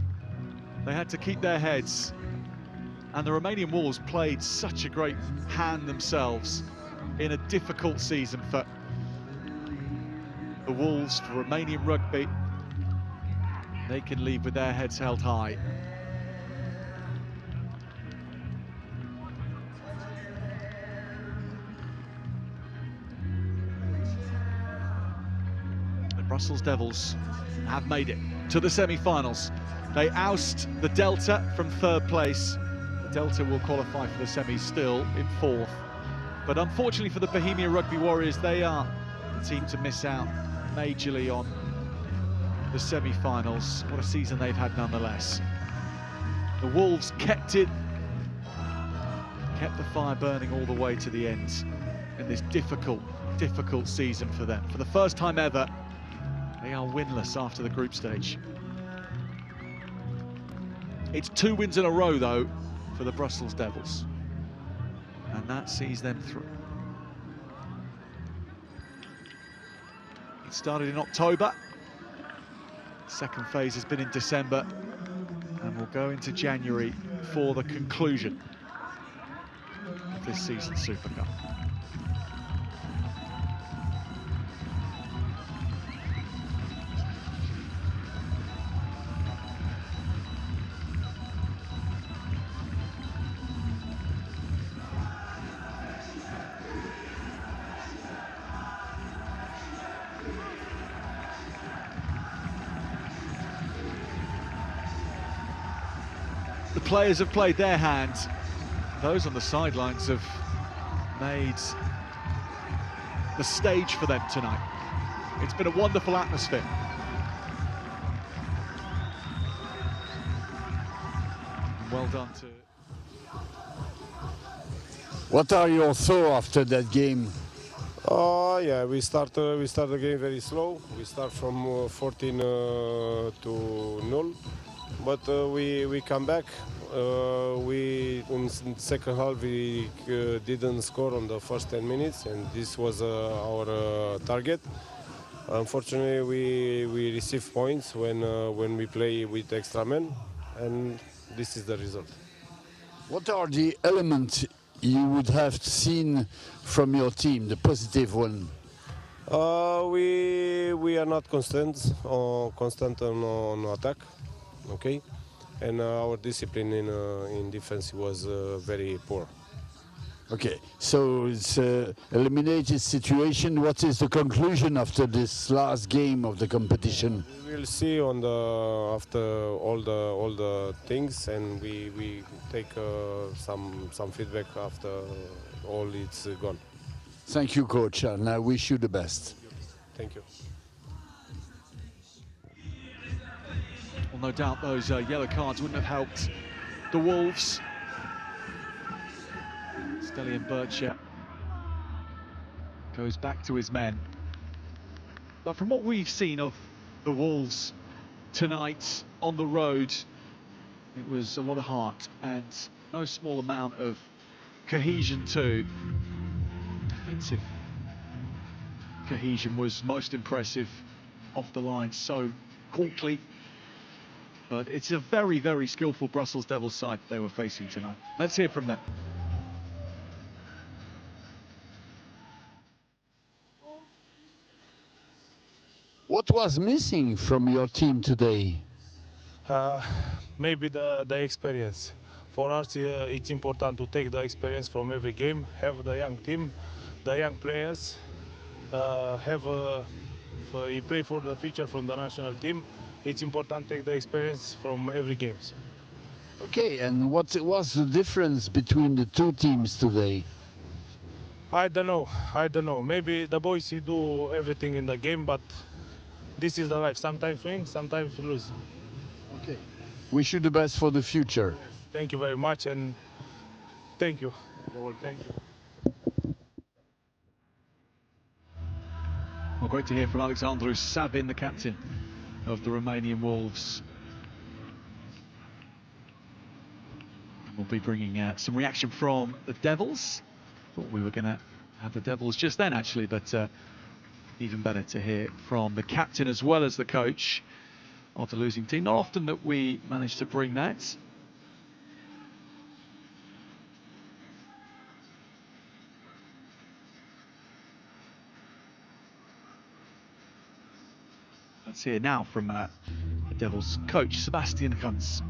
They had to keep their heads, and the Romanian Wolves played such a great hand themselves in a difficult season for the Wolves, for Romanian rugby. They can leave with their heads held high. The Brussels Devils have made it to the semi-finals. They oust the Delta from third place. The Delta will qualify for the semis still in fourth. But unfortunately for the Bohemia Rugby Warriors, they are the team to miss out majorly on the semi-finals. What a season they've had nonetheless. The Wolves kept the fire burning all the way to the end in this difficult season for them. For the first time ever, they are winless after the group stage. It's 2 wins in a row though for the Brussels Devils, and that sees them through. It started in October. Second phase has been in December, and we'll go into January for the conclusion of this season's Super Cup. The players have played their hand. Those on the sidelines have made the stage for them tonight. It's been a wonderful atmosphere. And well done to... What are your thoughts after that game? Yeah, we start the game very slow. We start from 14 to 0. But we come back. We in second half we didn't score on the first 10 minutes, and this was our target. Unfortunately, we receive points when we play with extra men, and this is the result. What are the elements you would have seen from your team, the positive one? We are not constant on attack, okay, and our discipline in defense was very poor. Okay, so it's eliminated situation. What is the conclusion after this last game of the competition? We will see on the after all the things, and we take some feedback after all it's gone. Thank you, coach, and I wish you the best. Thank you. Well, no doubt those yellow cards wouldn't have helped the Wolves. Stelian Bircher goes back to his men. But from what we've seen of the Wolves tonight on the road, it was a lot of heart and no small amount of cohesion too. Defensive cohesion was most impressive off the line so quickly. But it's a very, very skillful Brussels Devils side they were facing tonight. Let's hear from them. What was missing from your team today? Maybe the experience. For us, it's important to take the experience from every game, have the young team, the young players, you play for the future from the national team. It's important to take the experience from every game. Okay, and what was the difference between the two teams today? I don't know. Maybe the boys do everything in the game, but this is the life. Sometimes win, sometimes lose. Okay. Wish you the best for the future. Thank you very much, and thank you. Thank you. Well, great to hear from Alexandru Savin, the captain of the Romanian Wolves. We'll be bringing some reaction from the Devils. Thought we were going to have the Devils just then, actually, but even better to hear from the captain as well as the coach of the losing team. Not often that we manage to bring that. Let's hear now from the Devils coach, Sebastian Kunz.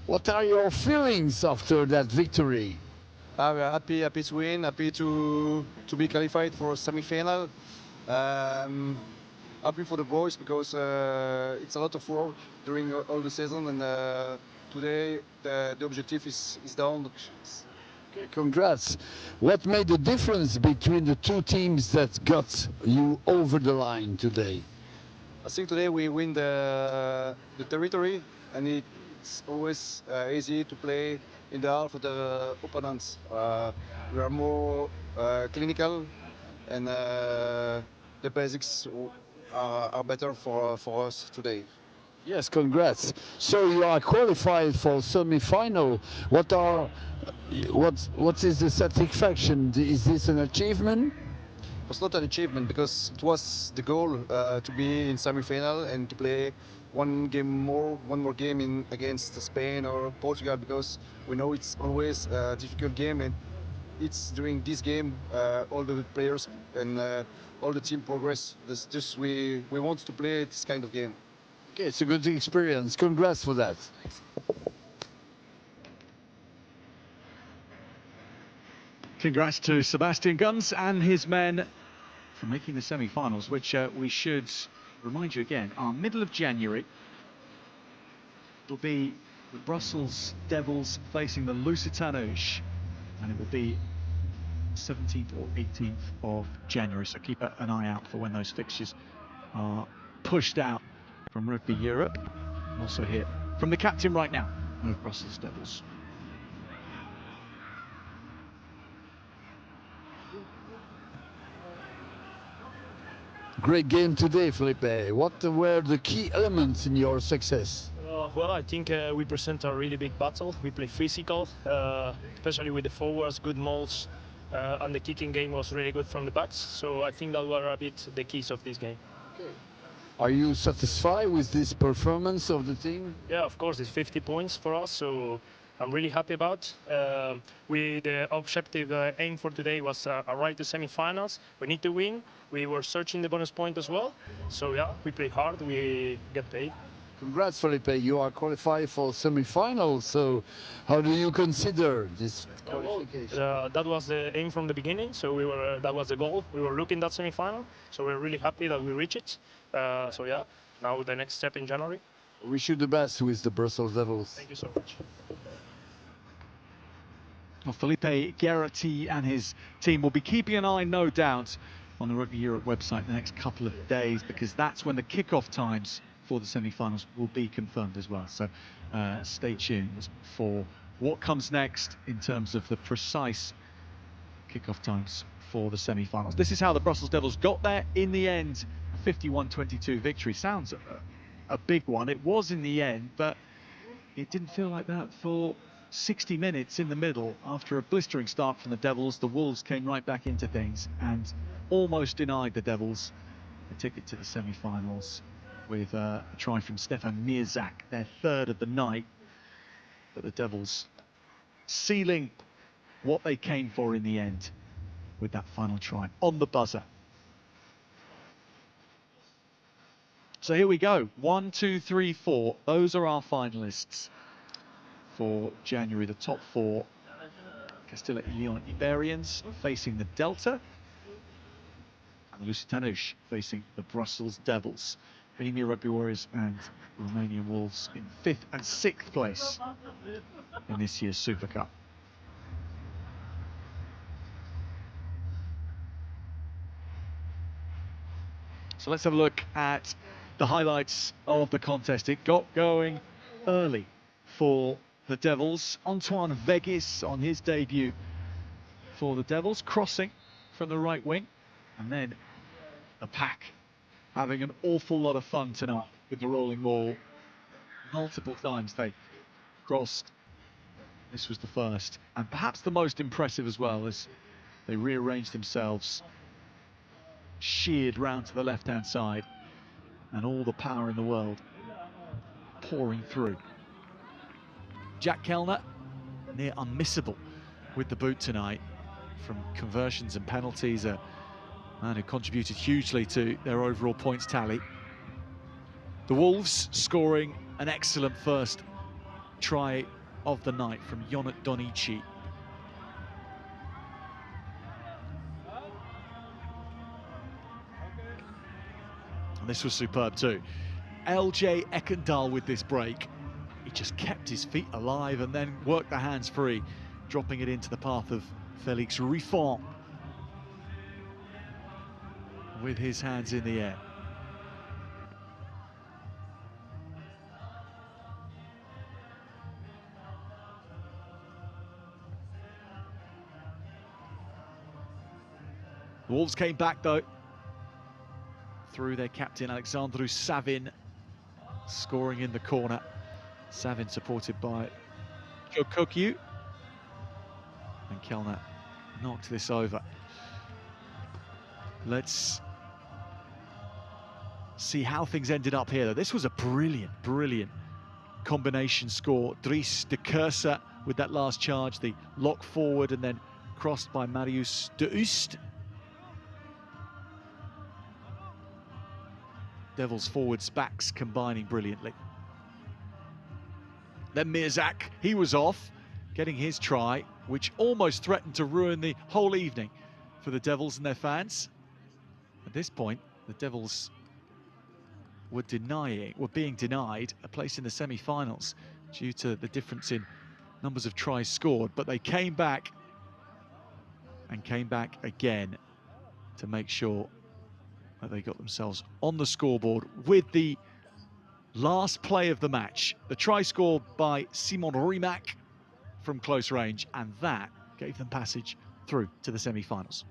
What are your feelings after that victory? We're happy to win, happy to be qualified for semi-final. Happy for the boys because it's a lot of work during all the season, and today the objective is down. Okay, congrats. What made the difference between the two teams that got you over the line today? I think today we win the territory, and it's always easy to play in the half of the opponents. We are more clinical, and the basics are better for us today. Yes, congrats. So you are qualified for semi-final. What is the satisfaction? Is this an achievement? It was not an achievement because it was the goal to be in semi-final and to play one more game against Spain or Portugal, because we know it's always a difficult game, and it's during this game all the players and all the team progress. That's just we want to play this kind of game. Okay, it's a good experience. Congrats for that. Congrats to Sebastian Kunz and his men for making the semi-finals, which we should remind you again are middle of January. It'll be the Brussels Devils facing the Lusitanos, and it will be 17th or 18th of January, so keep an eye out for when those fixtures are pushed out from Rugby Europe. Also here from the captain right now of Brussels Devils. Great game today, Felipe. What were the key elements in your success? Well, I think we present a really big battle. We play physical, especially with the forwards, good molds, and the kicking game was really good from the backs. So I think that were a bit the keys of this game. Okay. Are you satisfied with this performance of the team? Yeah, of course, it's 50 points for us, so I'm really happy about. The objective aim for today was arrive to semi-finals. We need to win. We were searching the bonus point as well. So yeah, we play hard. We get paid. Congrats, Felipe. You are qualified for semi-finals. So, how do you consider this qualification? That was the aim from the beginning. So that was the goal. We were looking at semi-final. So we're really happy that we reached it. So yeah, now the next step in January. Wish you the best with the Brussels Devils. Thank you so much. Well, Felipe Gerrity and his team will be keeping an eye, no doubt, on the Rugby Europe website the next couple of days, because that's when the kick-off times for the semi-finals will be confirmed as well. So stay tuned for what comes next in terms of the precise kick-off times for the semi-finals. This is how the Brussels Devils got there in the end. 51-22 victory. Sounds a big one. It was in the end, but it didn't feel like that for 60 minutes in the middle. After a blistering start from the Devils, the Wolves came right back into things and almost denied the Devils a ticket to the semi-finals with a try from Stefan Mirzak, their third of the night. But the Devils sealing what they came for in the end with that final try on the buzzer. So here we go, 1, 2, 3, 4. Those are our finalists for January. The top four: Castilla y Leon Iberians facing the Delta, and the Lusitanos facing the Brussels Devils. Bohemia Rugby Warriors and Romanian Wolves in 5th and 6th place in this year's Super Cup. So let's have a look at the highlights of the contest. It got going early for the Devils. Antoine Vegis on his debut for the Devils, crossing from the right wing, and then the pack having an awful lot of fun tonight with the rolling ball. Multiple times they crossed. This was the first, and perhaps the most impressive as well, as they rearranged themselves, sheared round to the left-hand side, and all the power in the world pouring through. Jack Kellner, near unmissable with the boot tonight from conversions and penalties, a man who contributed hugely to their overall points tally. The Wolves scoring an excellent first try of the night from Jonat Donici. And this was superb too. LJ Ekendal with this break. He just kept his feet alive and then worked the hands free, dropping it into the path of Felix Riffon with his hands in the air. The Wolves came back though, through their captain Alexandru Savin, scoring in the corner. Savin supported by Joe Kokyu, and Kellner knocked this over. Let's see how things ended up here though. This was a brilliant combination score. Dries de Curser with that last charge, the lock forward and then crossed by Marius de Oost. Devils forwards backs combining brilliantly. Then Mirzak, he was off, getting his try, which almost threatened to ruin the whole evening for the Devils and their fans. At this point, the Devils were being denied a place in the semi-finals due to the difference in numbers of tries scored, but they came back and came back again to make sure that they got themselves on the scoreboard with the last play of the match. The try scored by Simon Rimac from close range, and that gave them passage through to the semi-finals.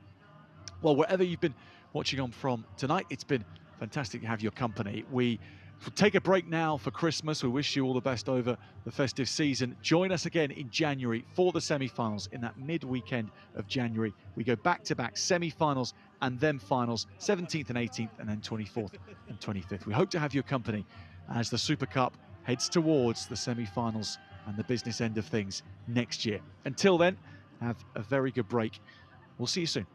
Well, wherever you've been watching on from tonight, it's been fantastic to have your company. We take a break now for Christmas. We wish you all the best over the festive season. Join us again in January for the semi-finals in that mid-weekend of January. We go back-to-back semi-finals and then finals, 17th and 18th, and then 24th and 25th. We hope to have your company as the Super Cup heads towards the semi-finals and the business end of things next year. Until then, have a very good break. We'll see you soon.